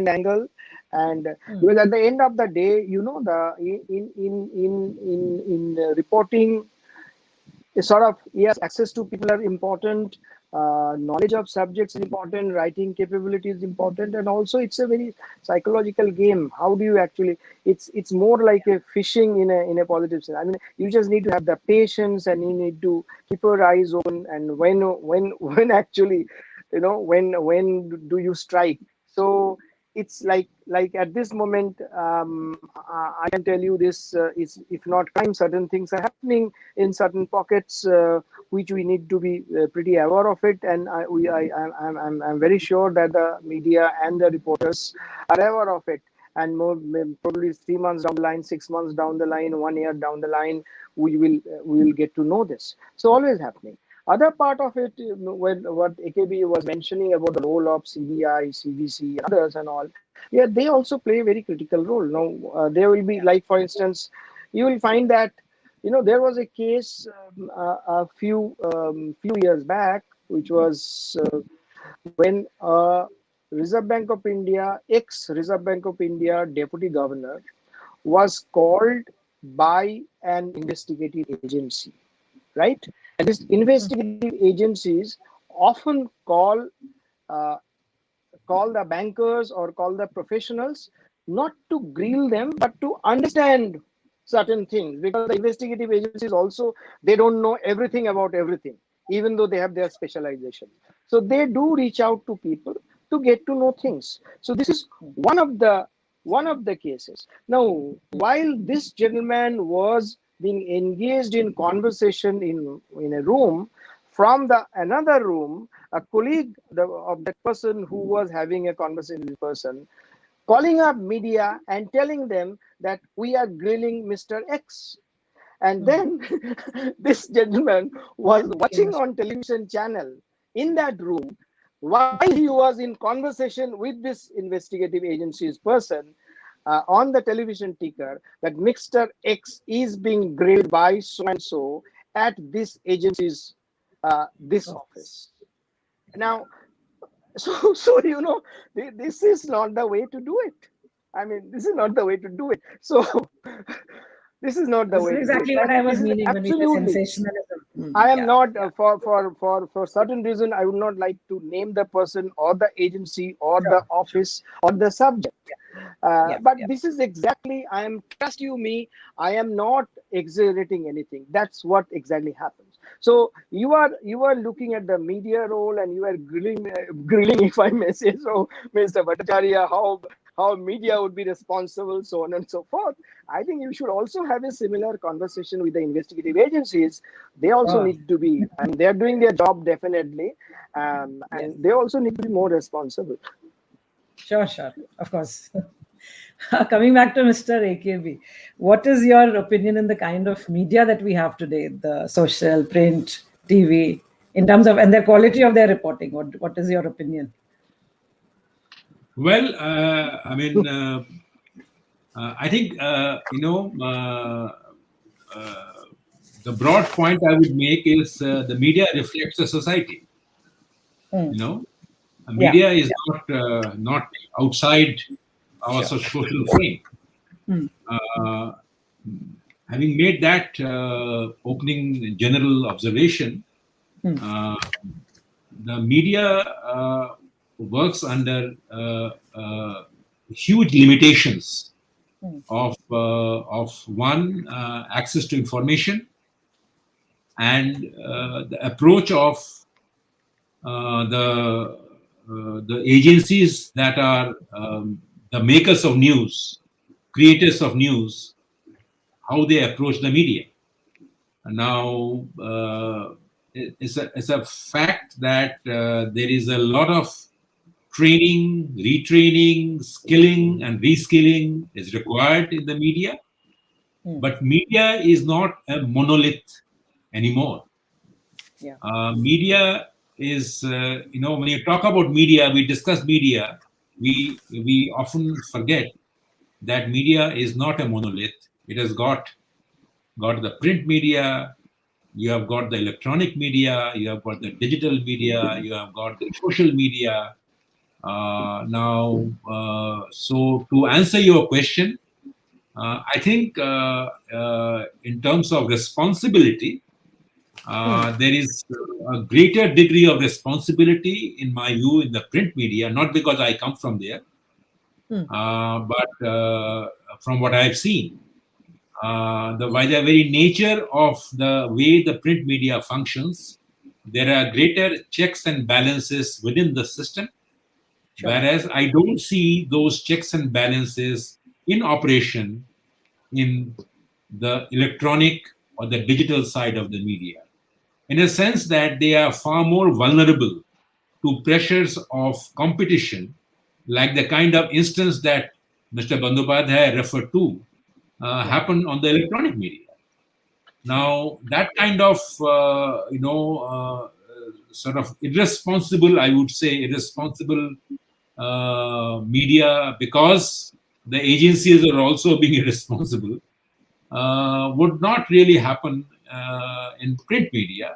angle. And because at the end of the day, in reporting, it's sort of, yes, access to people are important, knowledge of subjects is important, writing capability is important, and also it's a very psychological game. How do you actually? It's more like a fishing in a positive sense. I mean, you just need to have the patience, and you need to keep your eyes open. And when actually, when do you strike? So it's like at this moment, I can tell you this is, if not crime, certain things are happening in certain pockets, which we need to be pretty aware of it. And I'm very sure that the media and the reporters are aware of it. And probably 3 months down the line, 6 months down the line, 1 year down the line, we will get to know this. So always happening. Other part of it, when what AKB was mentioning about the role of CBI, CVC, and others and all, yeah, they also play a very critical role. Now, there will be, like for instance, you will find that there was a case a few years back, which was when Reserve Bank of India, ex-Reserve Bank of India deputy governor was called by an investigative agency, right? And these investigative agencies often uh, call the bankers or call the professionals not to grill them but to understand certain things, because the investigative agencies also, they don't know everything about everything, even though they have their specialization. So they do reach out to people to get to know things. So this is one of the cases. Now, while this gentleman was being engaged in conversation in a room, from the another room, a colleague of that person who was having a conversation with person calling up media and telling them that we are grilling Mr. X. And then this gentleman was watching on television channel in that room while he was in conversation with this investigative agency's person on the television ticker that Mr. X is being grilled by so and so at this agency's this office. Now, so this is not the way to do it. I mean, this is not the way to do it. So this is not the This is way to do it. exactly what I And was this is meaning when we said absolutely, sensationalism. I am Yeah, not yeah. for certain reason, I would not like to name the person or the agency or Sure, the office or the subject. yeah, But yeah. this is exactly, I am, trust you me, I am not exaggerating anything. That's what exactly happens. So you are looking at the media role and you are grilling, if I may say so, Mr. Bhattacharya, how media would be responsible, so on and so forth. I think you should also have a similar conversation with the investigative agencies. They also Sure. need to be, and they're doing their job definitely, Yes. and they also need to be more responsible. Sure, sure. Of course. Coming back to Mr. AKB, what is your opinion in the kind of media that we have today, the social, print, TV, in terms of and their quality of their reporting? What is your opinion? Well, I mean, I think the broad point I would make is the media reflects the society. Hmm. You know, Yeah, media is yeah, not outside our sure. social frame. Hmm. Uh, Having made that opening general observation, Hmm. uh, the media works under huge limitations Hmm. of one access to information and the approach of the agencies that are the makers of news, creators of news, how they approach the media. Now, it's a fact that there is a lot of training, retraining, skilling, and reskilling is required in the media. Hmm. But media is not a monolith anymore. Yeah. Media is, when you talk about media, we discuss media, we often forget that media is not a monolith. It has got the print media, you have got the electronic media, you have got the digital media, you have got the social media. So to answer your question, I think in terms of responsibility, there is a greater degree of responsibility, in my view, in the print media, not because I come from there, but from what I've seen. By the very nature of the way the print media functions, there are greater checks and balances within the system, Sure. whereas I don't see those checks and balances in operation in the electronic or the digital side of the media, in a sense that they are far more vulnerable to pressures of competition, like the kind of instance that Mr. Bandyopadhyay referred to, Yeah. happened on the electronic media. Sure. Now, that kind of, sort of irresponsible, I would say, irresponsible media, because the agencies are also being irresponsible, would not really happen in print media.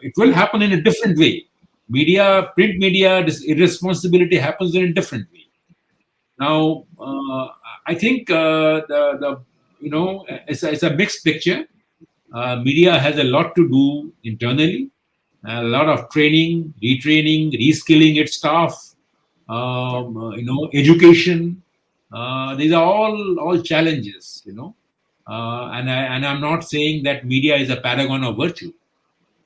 It will happen in a different way. print media irresponsibility happens in a different way. Now, I think it's a mixed picture. Media has a lot to do internally, a lot of training, retraining, reskilling its staff, education. These are all challenges, and I'm not saying that media is a paragon of virtue.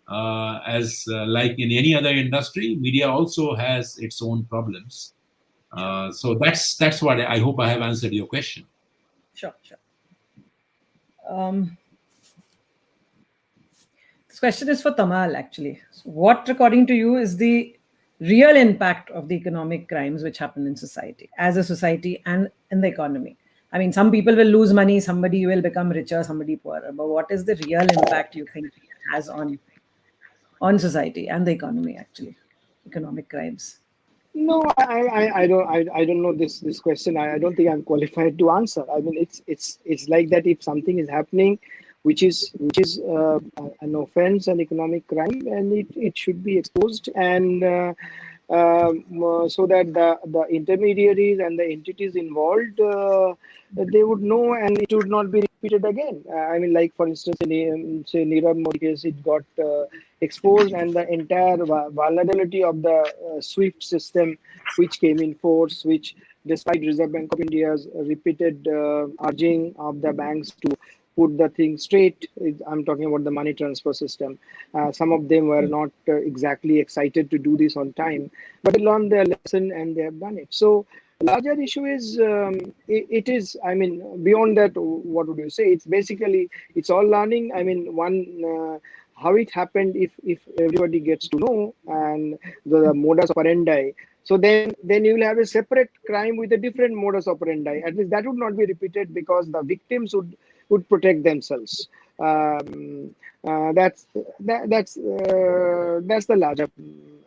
As like in any other industry, media also has its own problems. So that's what I hope I have answered your question. Sure, sure. This question is for Tamal, actually. So what, according to you, is the real impact of the economic crimes which happen in society, as a society and in the economy? I mean, some people will lose money, somebody will become richer, somebody poorer. But what is the real impact you think it has on society and the economy, actually, economic crimes? No, I don't know this question. I don't think I'm qualified to answer. I mean, it's like that. If something is happening, which is an offense, an economic crime, and it should be exposed, and so that the intermediaries and the entities involved, they would know, and it would not be repeated again. I mean, like for instance, in say Nirav Modi case, it got exposed, and the entire vulnerability of the SWIFT system, which came in force, which despite Reserve Bank of India's repeated urging of the banks to put the thing straight. I'm talking about the money transfer system. Some of them were not exactly excited to do this on time, but they learned their lesson and they have done it. So larger issue is it is, I mean, beyond that, what would you say? It's basically, it's all learning. I mean, how it happened, if everybody gets to know, and the modus operandi, so then you will have a separate crime with a different modus operandi. At least that would not be repeated, because the victims would protect themselves. That's the larger.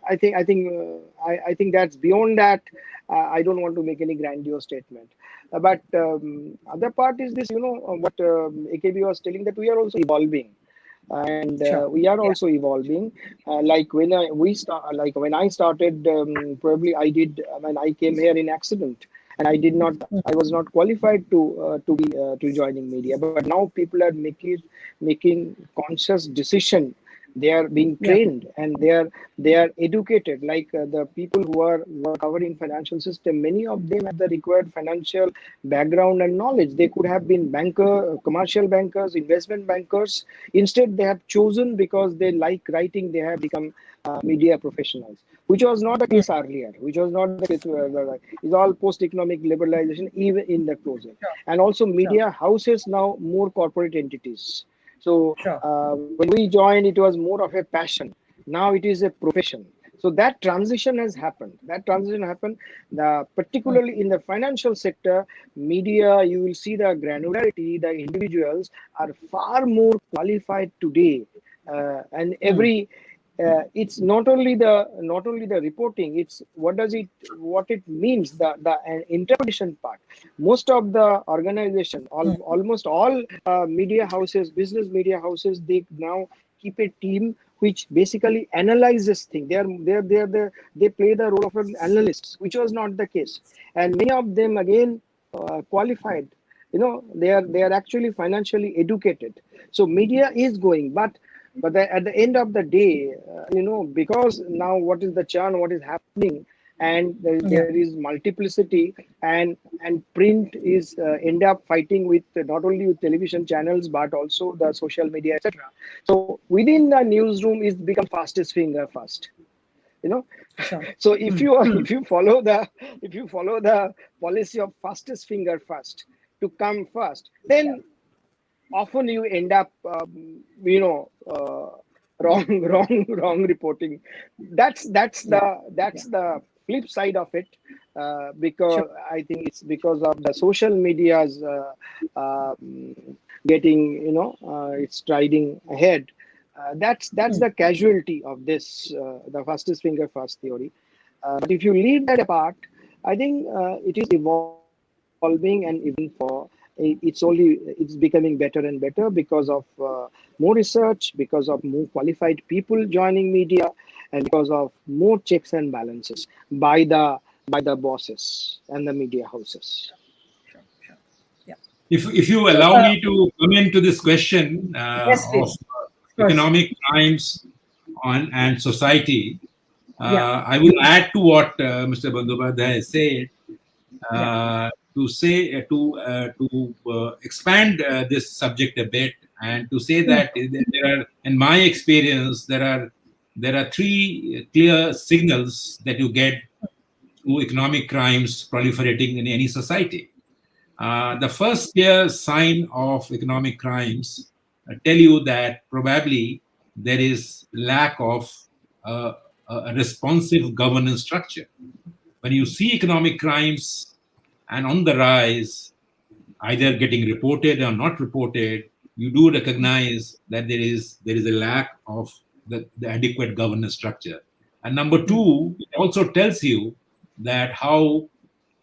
I think that's beyond that. I don't want to make any grandiose statement. But other part is this, what AKB was telling, that we are also evolving. And Sure. we are Yeah. also evolving. Like when I started, probably I came here in accident, and I was not qualified to joining media. But now people are making conscious decision. They are being Yeah. trained, and they are educated. Like the people who were covered in financial system, many of them have the required financial background and knowledge. They could have been commercial bankers, investment bankers. Instead, they have chosen, because they like writing, they have become media professionals, which was not the case earlier. Which was not the case. It's all post-economic liberalization, even in the closing. Sure. And also, Sure. media houses now more corporate entities. So Sure. when we joined, it was more of a passion. Now it is a profession. So that transition has happened. Particularly in the financial sector, media, you will see the granularity. The individuals are far more qualified today, and it's not only the reporting. It's what it means, the interpretation part. Most of the organization, almost all media houses, business media houses, they now keep a team which basically analyzes things. They play the role of an analyst, which was not the case. And many of them, again, qualified. They are actually financially educated. So media is going, but at the end of the day, because now what is the churn, what is happening, and there is multiplicity, and print is end up fighting with not only with television channels, but also the social media, etc. So within the newsroom, is become fastest finger first. Sure. So if you follow the policy of fastest finger first to come first, then often you end up wrong reporting. That's the flip side of it, because Sure. I think it's because of the social media's getting, it's striding ahead. That's the casualty of this, the fastest finger first theory. But if you leave that apart, I think it is evolving, and even for it's becoming better and better, because of more research, because of more qualified people joining media, and because of more checks and balances by the bosses and the media houses. Sure, sure. Yeah. If you So, allow me to come into this question yes, of please. Of course. economic crimes on and society, Yeah. I will add to what Mr. Bandyopadhyay said Yeah. to say to expand this subject a bit and to say Mm. that there are, in my experience, there are three clear signals that you get to economic crimes proliferating in any society. The first clear sign of economic crimes tell you that probably there is lack of uh, a responsive governance structure. When you see economic crimes and on the rise, either getting reported or not reported, you do recognize that there is a lack of the adequate governance structure. And number two, it also tells you that how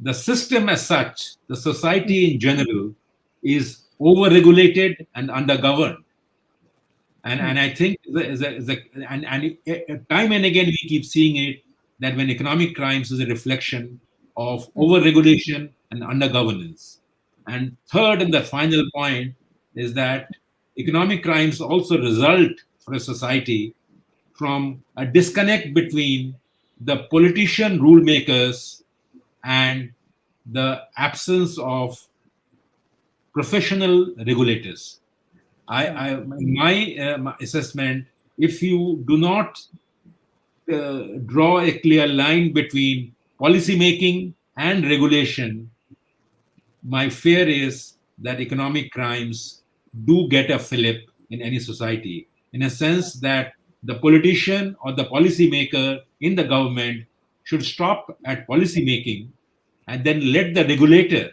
the system as such, the society in general, is over-regulated and undergoverned. And I think time and again we keep seeing it that when economic crimes is a reflection of over-regulation and under-governance. And third and the final point is that economic crimes also result for a society from a disconnect between the politician rule makers and the absence of professional regulators. Sure. My assessment, if you do not draw a clear line between policy making and regulation, my fear is that economic crimes do get a fillip in any society, in a sense that the politician or the policy maker in the government should stop at policy making and then let the regulator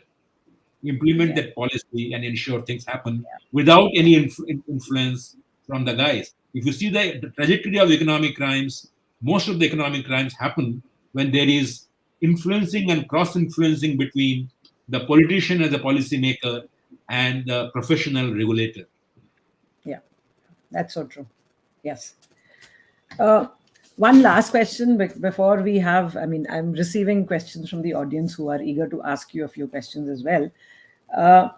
implement Yeah. that policy and ensure things happen without any influence from the guys. If you see the trajectory of economic crimes, most of the economic crimes happen when there is influencing and cross influencing between the politician as a policymaker and the professional regulator. Yeah. That's so true. Yes. Uh, One last question before we have, I mean, I'm receiving questions from the audience who are eager to ask you a few questions as well.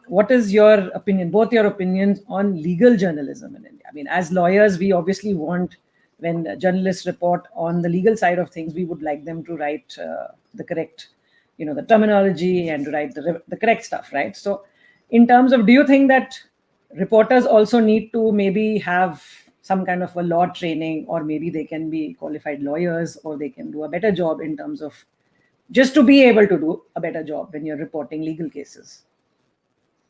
What is your opinion, both your opinions on legal journalism in India? I mean, as lawyers, we obviously want, when journalists report on the legal side of things, we would like them to write the correct, the terminology and to write the correct stuff, right? So, in terms of, do you think that reporters also need to maybe have some kind of a law training, or maybe they can be qualified lawyers, or they can do a better job in terms of just to be able to do a better job when you're reporting legal cases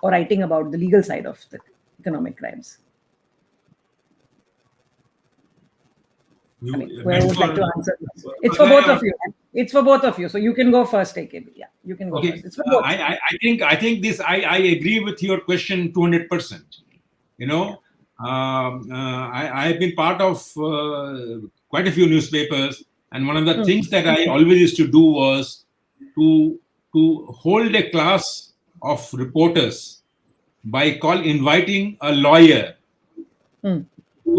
or writing about the legal side of the economic crimes? I mean, whoever would like to answer this. It's for both of you. It's for both of you. So you can go first, AKB. Yeah, you can go first. It's for both. I think this. I agree with your question 200%. I've been part of quite a few newspapers, and one of the things that I always used to do was to hold a class of reporters by inviting a lawyer to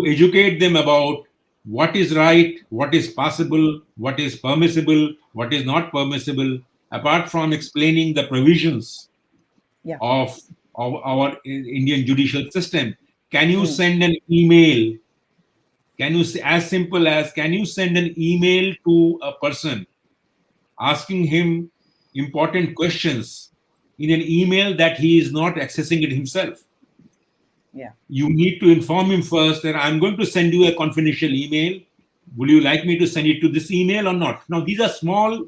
educate them about what is right, what is possible, what is permissible, what is not permissible, apart from explaining the provisions of our Indian judicial system. Can you send an email? Can you, as simple as, can you send an email to a person asking him important questions in an email that he is not accessing it himself? Yeah. You need to inform him first that I'm going to send you a confidential email. Will you like me to send it to this email or not? Now, these are small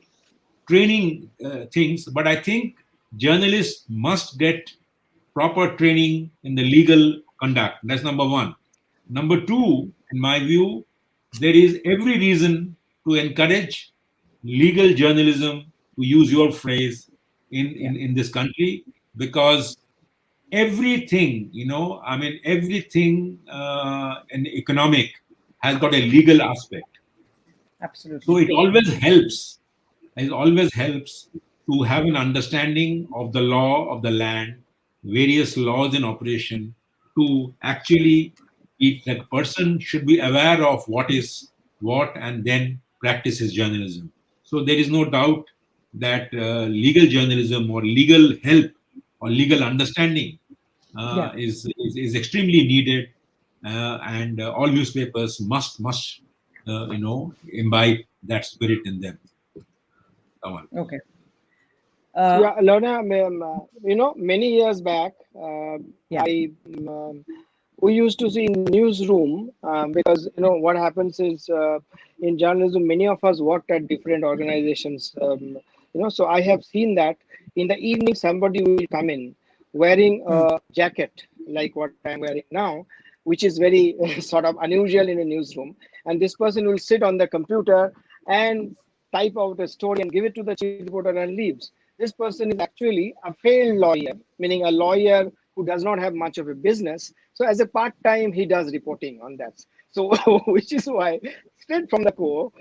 training things, but I think journalists must get proper training in the legal conduct. That's number one. Number two, in my view, there is every reason to encourage legal journalism, to use your phrase, in this country, because everything, everything in economic has got a legal aspect. Absolutely. So it always helps to have an understanding of the law of the land, various laws in operation, to actually, the person should be aware of what is what, and then practice his journalism. So there is no doubt that legal journalism or legal help or legal understanding Yeah. is extremely needed, and all newspapers must imbibe that spirit in them. Kamal. Okay. Yeah, Lorna, many years back, Yeah. we used to see in newsroom, because what happens is, in journalism many of us worked at different organizations. So I have seen that in the evening somebody will come in wearing a jacket like what I'm wearing now, which is very sort of unusual in a newsroom, and this person will sit on the computer and type out a story and give it to the chief reporter and leaves. This person is actually a failed lawyer, meaning a lawyer who does not have much of a business. So as a part-time, he does reporting on that. So which is why straight from the court,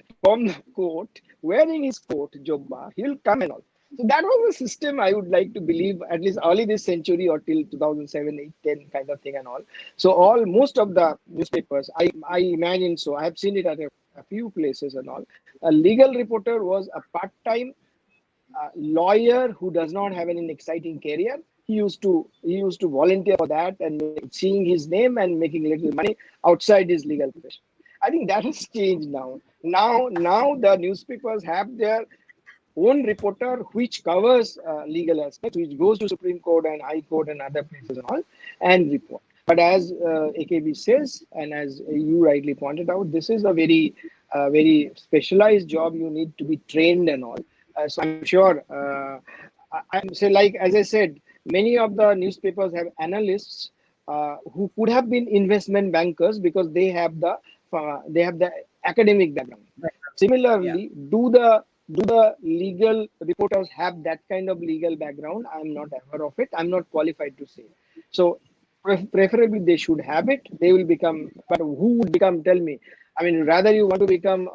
wearing his coat, jobba, he will come and all. So that was the system I would like to believe, at least early this century or till 2007, 8, 10 kind of thing and all. So most of the newspapers, I imagine so. I have seen it at a few places and all. A legal reporter was a part-time lawyer who does not have an exciting career. He used to volunteer for that and seeing his name and making little money outside his legal profession. I think that has changed now. Now the newspapers have their own reporter which covers legal aspects, which goes to Supreme Court and High Court and other places and all, and report. But as AKB says, and as you rightly pointed out, this is a very specialized job. You need to be trained and all. So I'm sure, I'm say, like as I said, many of the newspapers have analysts who could have been investment bankers because they have the academic background. Right. Yeah. Similarly, do the legal reporters have that kind of legal background? I'm not aware of it. I'm not qualified to say. So preferably they should have it. They will become, but who would become? Tell me. I mean, rather you want to become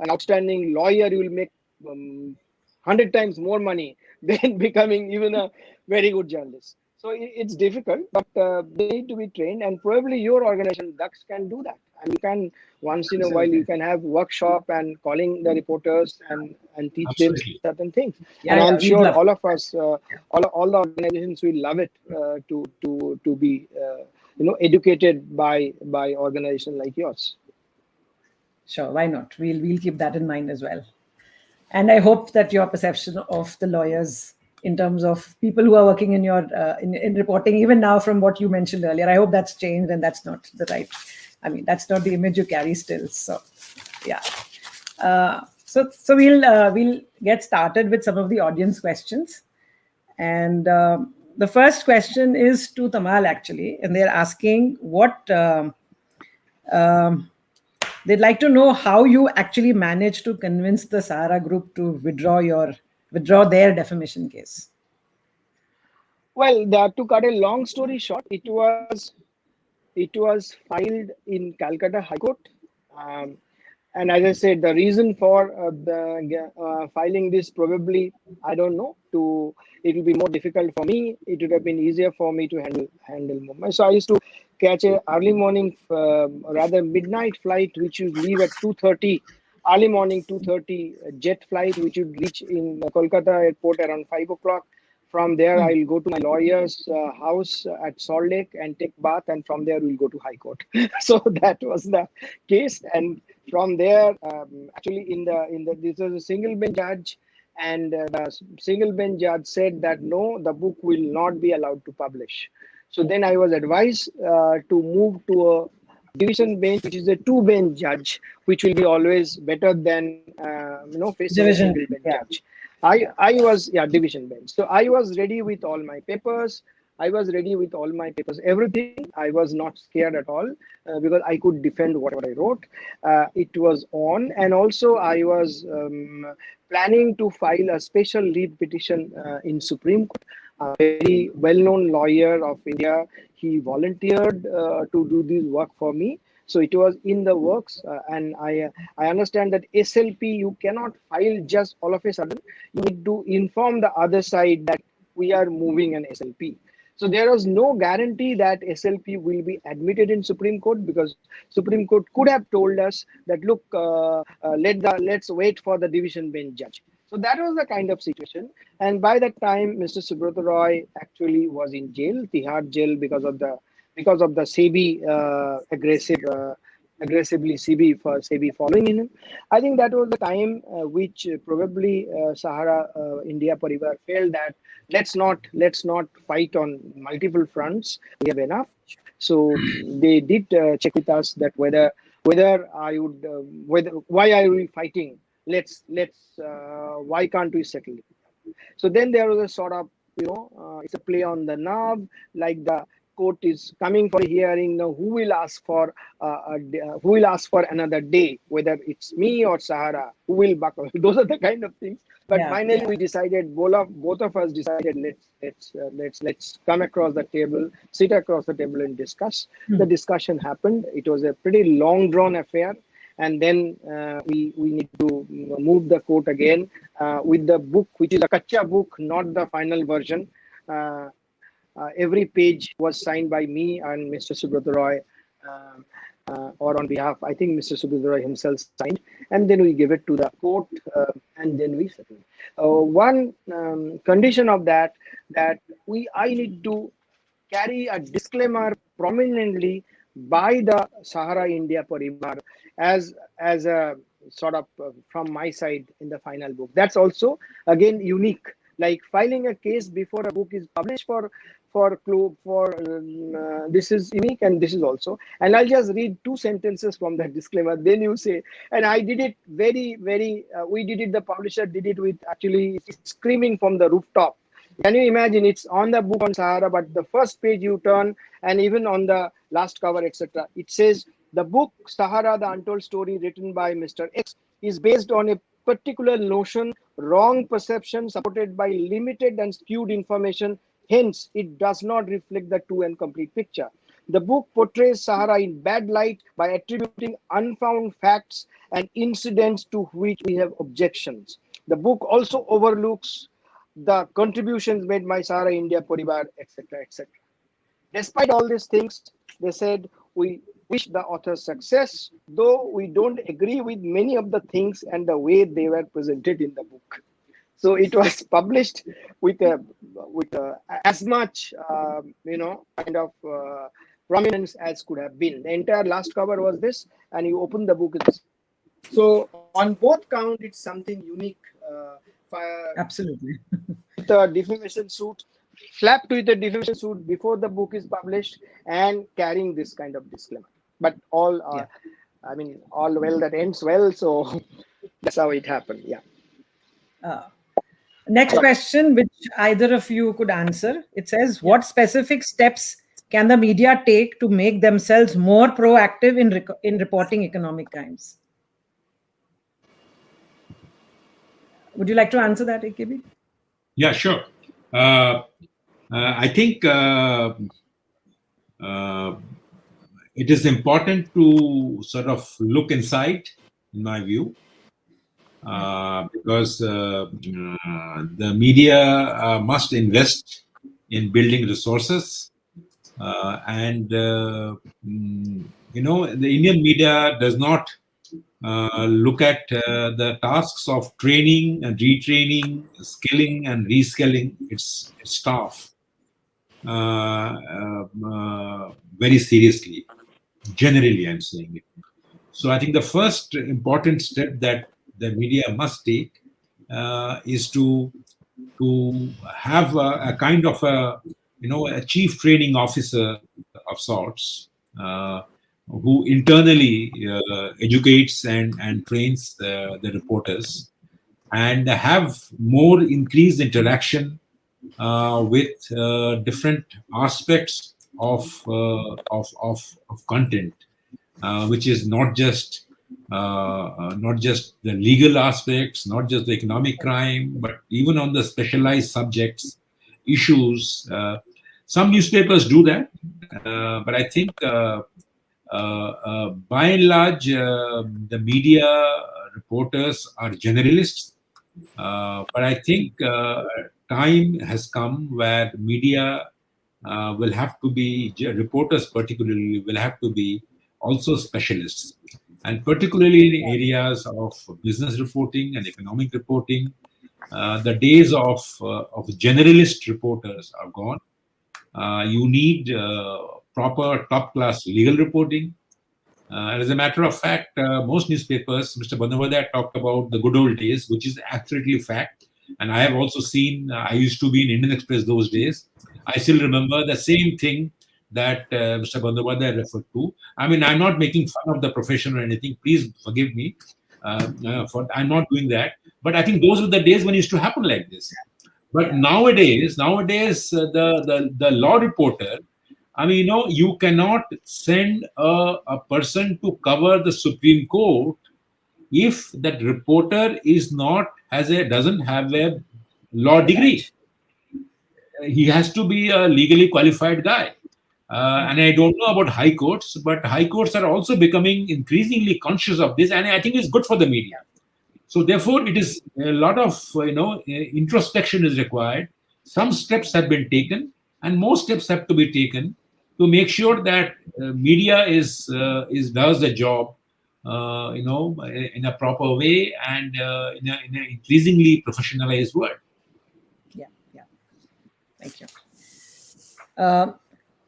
an outstanding lawyer, you will make 100 times more money than becoming even a very good journalist. So it's difficult, but they need to be trained, and probably your organization, DAKSH, can do that. And you can, once in a while, Absolutely. you can have workshop and calling the reporters and teach them Absolutely. certain things. Yeah. And Yeah. I'm We'd sure love. all of us, all the organizations will love it to be educated by organization like yours. Sure. Why not? We'll keep that in mind as well. And I hope that your perception of the lawyers in terms of people who are working in your in reporting, even now from what you mentioned earlier, I hope that's changed and that's not the right. I mean, that's not the image you carry still. So, yeah. So we'll get started with some of the audience questions, and the first question is to Tamal actually, and they're asking what. Um, They'd like to know how you actually managed to convince the Sahara Group to withdraw their defamation case. Well, to cut a long story short, it was filed in Calcutta High Court. Um, and as I said, the reason for filing this, probably, I don't know. It will be more difficult for me. It would have been easier for me to handle movement. So I used to catch a early morning, rather midnight flight, which would leave at 2:30. Early morning 2:30 jet flight, which would reach in Kolkata airport around 5 o'clock. From there, I'll go to my lawyer's house at Salt Lake and take bath, and from there we'll go to High Court. So that was the case, and from there, actually, this was a single bench judge, and the single bench judge said that no, the book will not be allowed to publish. So then I was advised to move to a division bench, which is a two-bench judge, which will be always better than facing a Division. single bench Yeah. judge. I was, yeah, division bench. So I was ready with all my papers. Everything. I was not scared at all because I could defend whatever I wrote. It was on, and also I was planning to file a special leave petition in Supreme Court. A very well-known lawyer of India, he volunteered to do this work for me. So it was in the works, and I understand that SLP, you cannot file just all of a sudden. You need to inform the other side that we are moving an SLP. So there was no guarantee that SLP will be admitted in Supreme Court, because Supreme Court could have told us that, look, let's wait for the division bench judge. So that was the kind of situation. And by that time, Mr. Subrata Roy actually was in jail, Tihar jail, because of the SEBI aggressively SEBI following him. I think that was the time which probably Sahara India Parivar felt that let's not fight on multiple fronts. We have enough. So they did check with us that whether I would why are we fighting? Let's why can't we settle it? So then there was a sort of, it's a play on the nerve, like the court is coming for a hearing. Now who will ask for another day, whether it's me or Sahara, who will buckle? Those are the kind of things. But finally we decided, both of us decided, let's come across the table, sit across the table and discuss. The discussion happened. It was a pretty long drawn affair. And then we need to move the court again with the book, which is a kacha book, not the final version. Every page was signed by me and Mr. Subrata Roy, or on behalf, I think Mr. Subrata Roy himself signed. And then we give it to the court, and then we settle. One condition of that I need to carry a disclaimer prominently by the Sahara India Parivar as a sort of from my side in the final book. That's also again unique. Like filing a case before a book is published this is unique, and this is also. And I'll just read 2 sentences from that disclaimer. Then you say, and I did it very, very. We did it. The publisher did it with actually screaming from the rooftop. Can you imagine? It's on the book on Sahara, but the first page you turn, and even on the last cover, etc., it says the book Sahara, the Untold Story, written by Mr. X, is based on a particular notion, wrong perception, supported by limited and skewed information. Hence, it does not reflect the true and complete picture. The book portrays Sahara in bad light by attributing unfound facts and incidents to which we have objections. The book also overlooks the contributions made by Sahara India Parivar, etc., etc. Despite all these things, they said, we wish the author success, though we don't agree with many of the things and the way they were presented in the book. So it was published with as much kind of prominence as could have been. The entire last cover was this, and you open the book. So on both count, it's something unique. Absolutely. The defamation suit, slapped with a defamation suit before the book is published, and carrying this kind of disclaimer. But all well that ends well. So that's how it happened. Yeah. Next question, which either of you could answer. It says, what specific steps can the media take to make themselves more proactive in reporting economic crimes? Would you like to answer that, AKB? Yeah, sure. I think it is important to sort of look inside, in my view, because the media must invest in building resources. And the Indian media does not look at the tasks of training and retraining, skilling and reskilling its staff very seriously. Generally, I'm saying it. So I think the first important step that the media must take is to have a kind of a chief training officer of sorts, who internally educates and trains the reporters, and have more increased interaction with different aspects of content, which is not just the legal aspects, not just the economic crime, but even on the specialized subjects, issues. Some newspapers do that, but I think by and large, the media reporters are generalists. But I think time has come where media will have to be, reporters particularly, will have to be also specialists. And particularly in areas of business reporting and economic reporting, the days of generalist reporters are gone. You need proper top-class legal reporting. As a matter of fact, most newspapers, Mr. Bandhavadhyay talked about the good old days, which is absolutely fact. And I have also seen, I used to be in Indian Express those days. I still remember the same thing that Mr. Bandhavadhyay referred to. I mean, I'm not making fun of the profession or anything. Please forgive me. I'm not doing that. But I think those were the days when it used to happen like this. But nowadays, the law reporter, I mean, you cannot send a person to cover the Supreme Court if that reporter doesn't have a law degree. He has to be a legally qualified guy. And I don't know about high courts, but high courts are also becoming increasingly conscious of this, and I think it's good for the media. So therefore, it is a lot of introspection is required. Some steps have been taken, and more steps have to be taken to make sure that media does the job, in a proper way and in an increasingly professionalized world. Yeah. Thank you.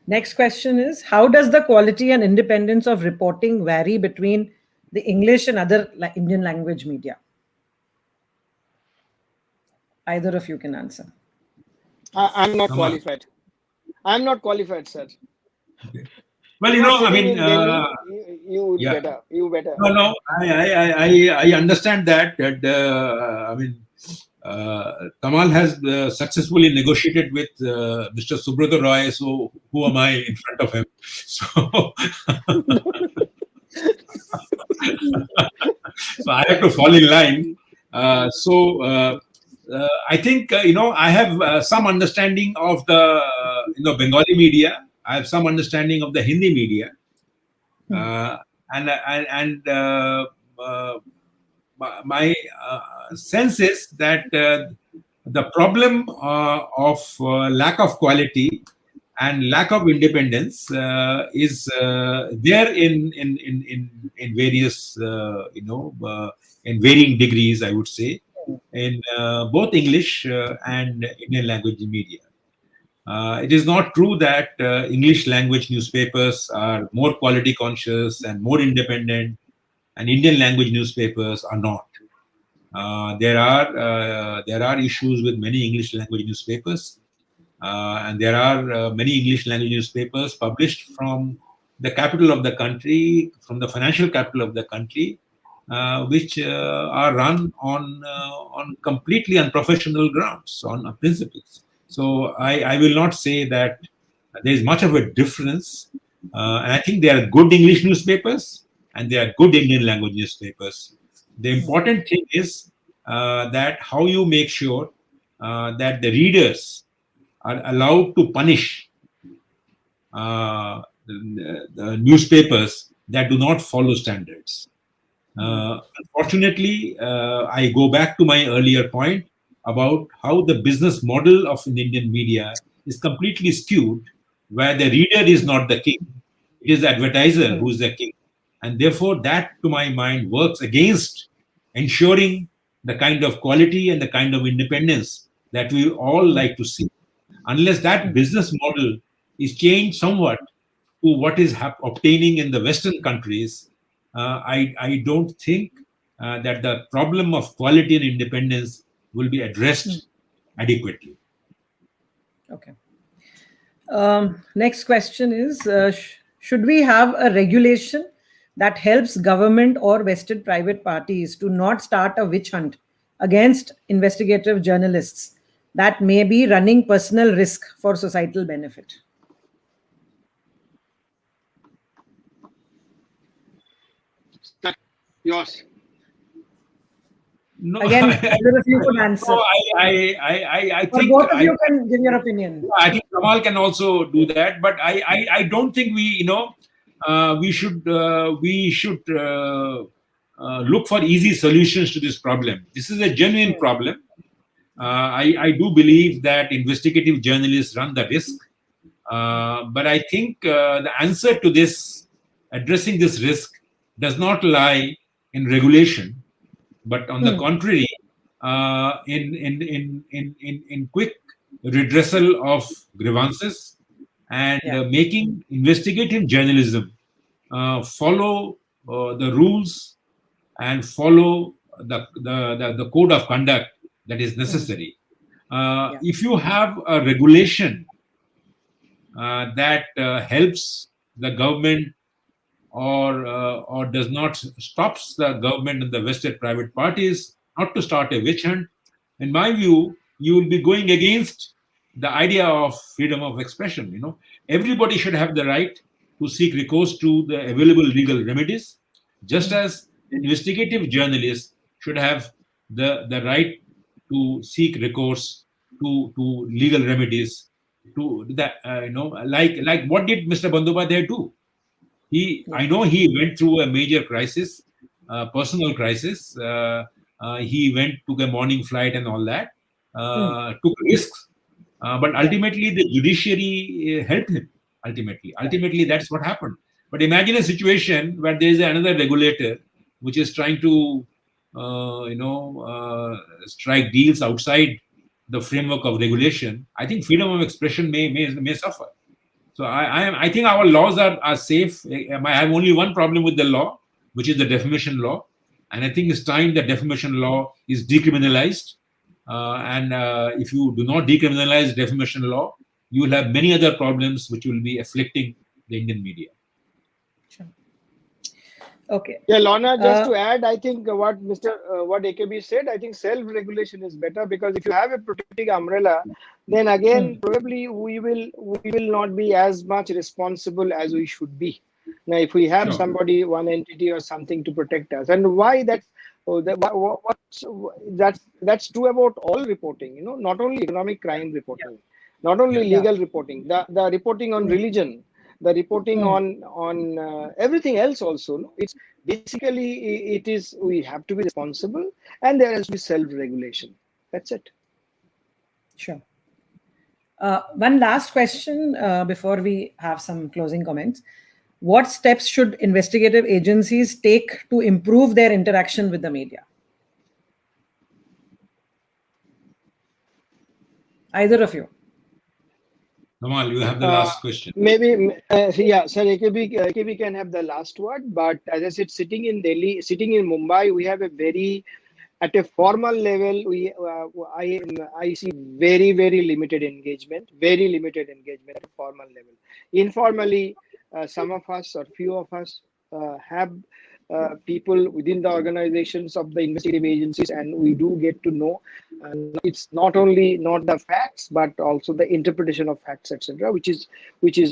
Next question is, how does the quality and independence of reporting vary between the English and other Indian language media? Either of you can answer. I'm not qualified. I'm not qualified, sir. Okay. Well, I mean, you yeah. better. You better. No. I understand that. I mean, Kamal has successfully negotiated with Mr. Subrata Roy, so who am I in front of him? So, so I have to fall in line. I think I have some understanding of the Bengali media. I have some understanding of the Hindi media, and my sense is that the problem of lack of quality and lack of independence is there in various in varying degrees, I would say, in both English and Indian language media. It is not true that English language newspapers are more quality conscious and more independent, and Indian language newspapers are not. There are issues with many English language newspapers, and there are many English language newspapers published from the capital of the country, from the financial capital of the country, which are run on completely unprofessional grounds, on principles. So I will not say that there is much of a difference. And I think there are good English newspapers and there are good Indian language newspapers. The important thing is that how you make sure that the readers are allowed to punish the newspapers that do not follow standards. Unfortunately, I go back to my earlier point about how the business model of an Indian media is completely skewed, where the reader is not the king, it is the advertiser who is the king. And therefore, that, to my mind, works against ensuring the kind of quality and the kind of independence that we all like to see. Unless that business model is changed somewhat to what is obtaining in the Western countries, I don't think that the problem of quality and independence will be addressed adequately. Okay. Next question is, should we have a regulation that helps government or vested private parties to not start a witch hunt against investigative journalists that may be running personal risk for societal benefit? Yours. No, Again, either of you could answer. No, I think both of you can give your opinion. I think Kamal can also do that, but I don't think we should look for easy solutions to this problem. This is a genuine problem. I do believe that investigative journalists run the risk But I think the answer to this, addressing this risk, does not lie in regulation, but on the contrary, in quick redressal of grievances and making investigative journalism follow the rules and follow the code of conduct that is necessary. If you have a regulation that helps the government or does not stops the government and the vested private parties not to start a witch hunt, in my view, you will be going against the idea of freedom of expression. Everybody should have the right to seek recourse to the available legal remedies, just as investigative journalists should have the right to seek recourse to legal remedies. To that, like what did Mr. Bandyopadhyay do? I know he went through a major crisis, personal crisis. He took a morning flight and all that, took risks, but ultimately the judiciary helped him. Ultimately, that's what happened. But imagine a situation where there is another regulator which is trying to, strike deals outside the framework of regulation. I think freedom of expression may suffer. So I think our laws are safe. I have only one problem with the law, which is the defamation law, and I think it's time that defamation law is decriminalized. And if you do not decriminalize defamation law, you will have many other problems which will be afflicting the Indian media. Sure. Okay. Yeah, Lorna, just to add, I think what AKB said, I think self-regulation is better, because if you have a protecting umbrella, then again probably we will not be as much responsible as we should be. Now, if we have somebody, one entity or something to protect us, and why that's true about all reporting. Not only economic crime reporting, not only legal reporting, the reporting on religion, the reporting on everything else also. It's basically we have to be responsible, and there has to be self-regulation. That's it. Sure. One last question before we have some closing comments. What steps should investigative agencies take to improve their interaction with the media? Either of you. Kamal, you have the last question. Maybe, sir, AKB can have the last word. But as I said, sitting in Mumbai, we have at a formal level, I see very, very limited engagement at a formal level. Informally, some of us or few of us have people within the organizations of the investigative agencies, and we do get to know. And it's not the facts, but also the interpretation of facts, etc., which is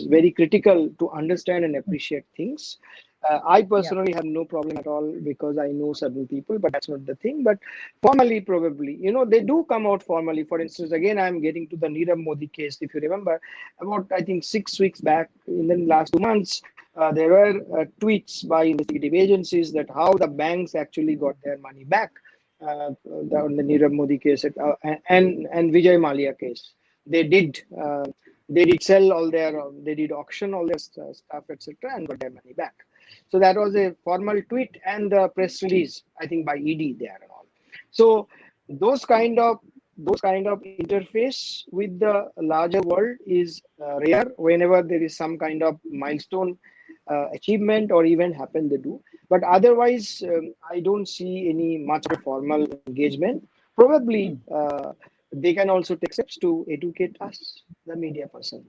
very critical to understand and appreciate things. I personally have no problem at all, because I know certain people, but that's not the thing. But formally, probably, they do come out formally. For instance, again, I'm getting to the Nirav Modi case. If you remember, about, I think, 6 weeks back, in the last 2 months, there were tweets by investigative agencies that how the banks actually got their money back on the Nirav Modi case and Vijay Mallya case. They did sell all their, they did auction all their stuff, etc., and got their money back. So that was a formal tweet and the press release, I think, by ED there and all. So those kind of interface with the larger world is rare. Whenever there is some kind of milestone achievement or event happen, they do. But otherwise, I don't see any much of a formal engagement. Probably they can also take steps to educate us, the media person.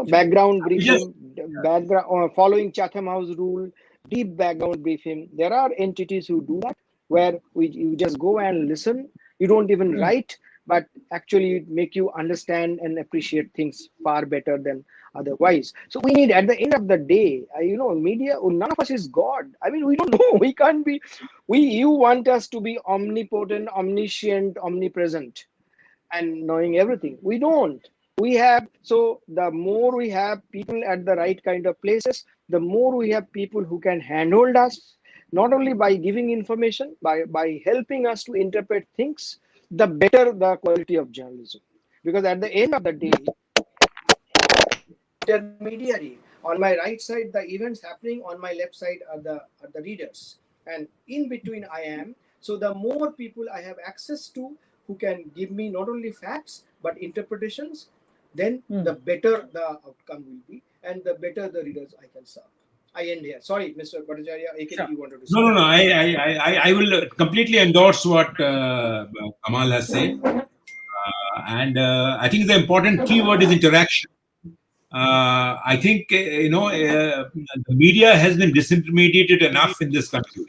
Background briefing, following Chatham House rule, deep background briefing. There are entities who do that, where you just go and listen. You don't even write, but actually make you understand and appreciate things far better than otherwise. So we need, at the end of the day, media, none of us is God. I mean, we don't know. We can't be. You want us to be omnipotent, omniscient, omnipresent, and knowing everything. We don't. So the more we have people at the right kind of places, the more we have people who can handhold us, not only by giving information, by helping us to interpret things, the better the quality of journalism. Because at the end of the day, intermediary. On my right side, the events happening. On my left side are the readers, and in between I am. So the more people I have access to, who can give me not only facts but interpretations, then the better the outcome will be, and the better the readers I can serve. I end here. Sorry, Mr. Bhattacharya, AKB, Sure. you wanted to say? No. I will completely endorse what Kamal has said. And I think the important keyword is interaction. I think, the media has been disintermediated enough in this country.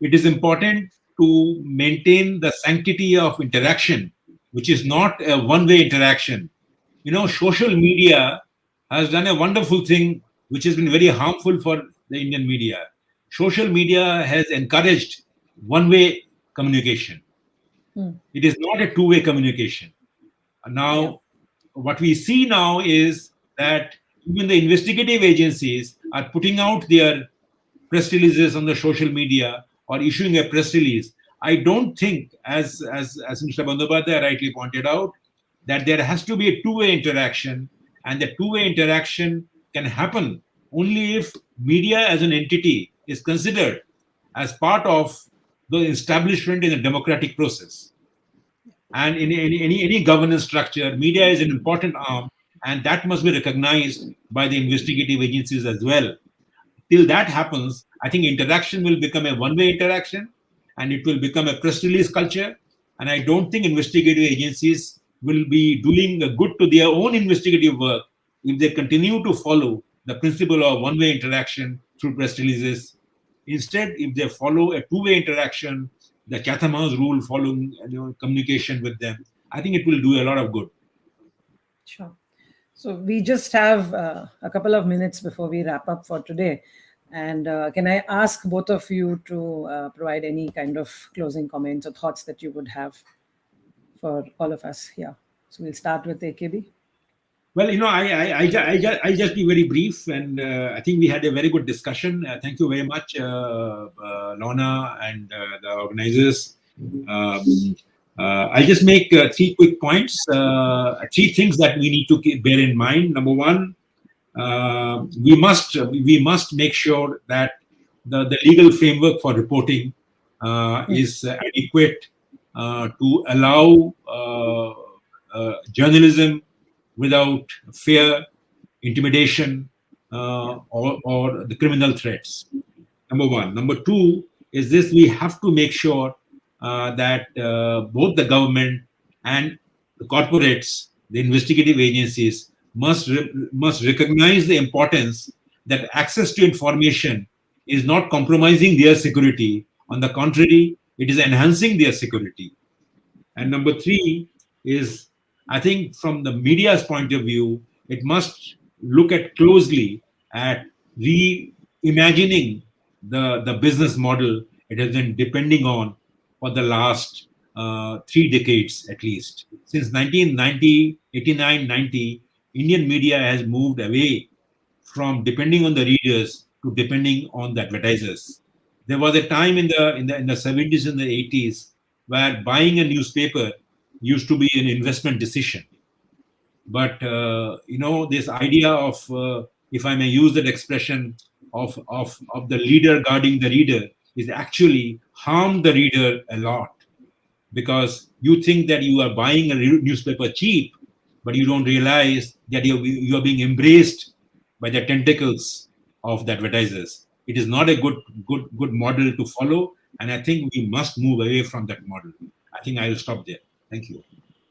It is important to maintain the sanctity of interaction, which is not a one-way interaction. Social media has done a wonderful thing, which has been very harmful for the Indian media. Social media has encouraged one-way communication. It is not a two-way communication. Yeah. Now, what we see now is that even the investigative agencies are putting out their press releases on the social media or issuing a press release. I don't think, as Mr. Bandyopadhyay rightly pointed out, that there has to be a two-way interaction, and the two-way interaction can happen only if media as an entity is considered as part of the establishment in a democratic process. And in any governance structure, media is an important arm, and that must be recognized by the investigative agencies as well. Till that happens, I think interaction will become a one-way interaction, and it will become a press release culture. And I don't think investigative agencies will be doing good to their own investigative work if they continue to follow the principle of one-way interaction through press releases. Instead, if they follow a two-way interaction, the Chatham House rule following communication with them, I think it will do a lot of good. Sure. So we just have a couple of minutes before we wrap up for today. And can I ask both of you to provide any kind of closing comments or thoughts that you would have for all of us here? So we'll start with AKB. Well, I just be very brief, and I think we had a very good discussion. Thank you very much, Lorna and the organizers. I'll just make three quick points, three things that we need to bear in mind. Number one, we must make sure that the legal framework for reporting is adequate to allow journalism without fear, intimidation, or the criminal threats. Number one. Number two is this: we have to make sure that both the government and the corporates, the investigative agencies, must recognize the importance that access to information is not compromising their security. On the contrary, it is enhancing their security. And number three is, I think from the media's point of view, it must look at closely at reimagining the business model it has been depending on for the last 3 decades at least. Since 1990, 89, 90, Indian media has moved away from depending on the readers to depending on the advertisers. There was a time in the 70s and the 80s where buying a newspaper used to be an investment decision. But this idea of, if I may use that expression, of the leader guarding the reader is actually harmed the reader a lot, because you think that you are buying a newspaper cheap, but you don't realize that you are being embraced by the tentacles of the advertisers. It is not a good model to follow, and I think we must move away from that model. I think I will stop there. Thank you.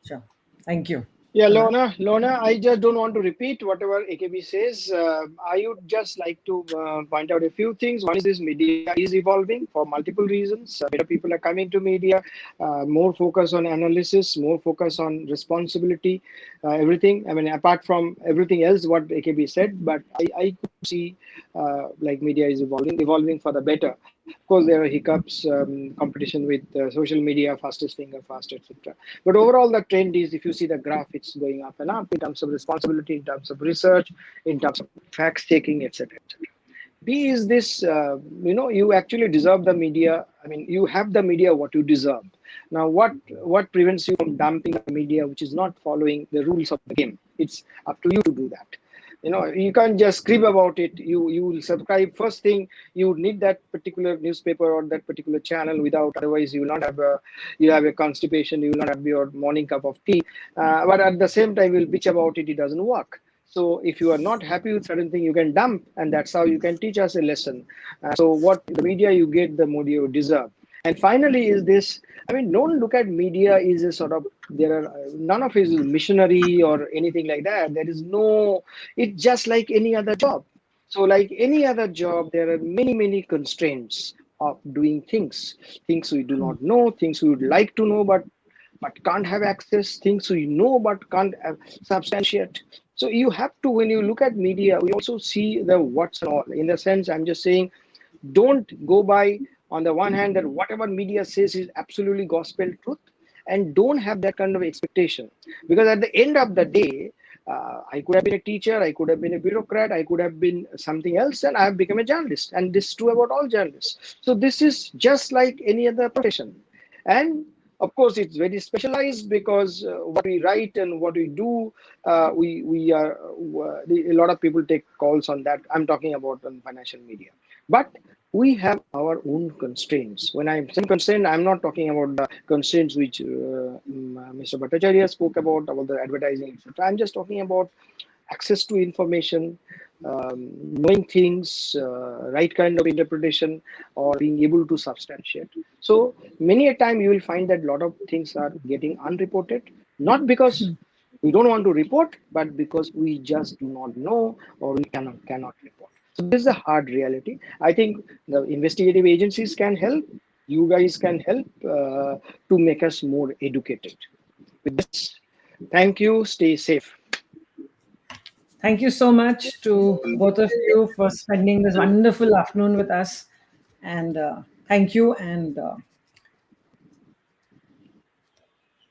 Sure. Thank you. Yeah, Lorna, I just don't want to repeat whatever AKB says. I would just like to point out a few things. One is this: media is evolving for multiple reasons. Better people are coming to media, more focus on analysis, more focus on responsibility, everything. I mean, apart from everything else, what AKB said, but I could see like media is evolving for the better. Of course, there are hiccups, competition with social media, fastest finger, fast, etc. But overall, the trend is, if you see the graph, it's going up and up in terms of responsibility, in terms of research, in terms of facts taking, etc. B is this, you actually deserve the media. I mean, you have the media what you deserve. Now, what prevents you from dumping the media which is not following the rules of the game? It's up to you to do that. You can't just scribble about it. You will subscribe. First thing, you would need that particular newspaper or that particular channel. Without, otherwise, you will not have you have a constipation. You will not have your morning cup of tea. But at the same time, you'll bitch about it. It doesn't work. So if you are not happy with certain thing, you can dump, and that's how you can teach us a lesson. So what the media you get, the more you deserve. And finally, is this? I mean, don't look at media is a sort of, there are none of it is missionary or anything like that. There is no. It's just like any other job. So like any other job, there are many constraints of doing things we do not know, things we would like to know, but can't have access, things we know but can't substantiate. So you have to, when you look at media, we also see the what's and all. In the sense, I'm just saying, don't go by, on the one hand, that whatever media says is absolutely gospel truth, and don't have that kind of expectation, because at the end of the day, I could have been a teacher, I could have been a bureaucrat, I could have been something else, and I have become a journalist. And this is true about all journalists. So this is just like any other profession. And of course, it's very specialized, because what we write and what we do, we are a lot of people take calls on that. I'm talking about on financial media, but we have our own constraints. When I'm saying constraint, I'm not talking about the constraints which Mr. Bhattacharya spoke about the advertising, etc. I'm just talking about access to information, knowing things, right kind of interpretation, or being able to substantiate. So many a time you will find that a lot of things are getting unreported, not because we don't want to report, but because we just do not know, or we cannot report. So this is a hard reality. I think the investigative agencies can help. You guys can help to make us more educated. With this, thank you. Stay safe. Thank you so much to both of you for spending this wonderful afternoon with us. And thank you. And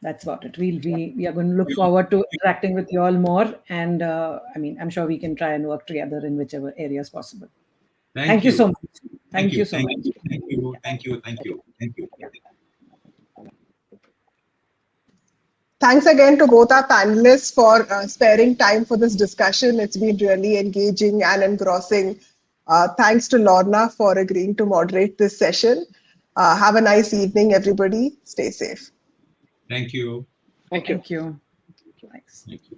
that's about it. We are going to look forward to interacting with you all more. And I mean, I'm sure we can try and work together in whichever areas possible. Thank you so much. Thank you so much. Thank you. Thank you. Thank you. Thank you. Thanks again to both our panelists for sparing time for this discussion. It's been really engaging and engrossing. Thanks to Lorna for agreeing to moderate this session. Have a nice evening, everybody. Stay safe. Thank you. Thank you. Thank you. Thanks. Thank you.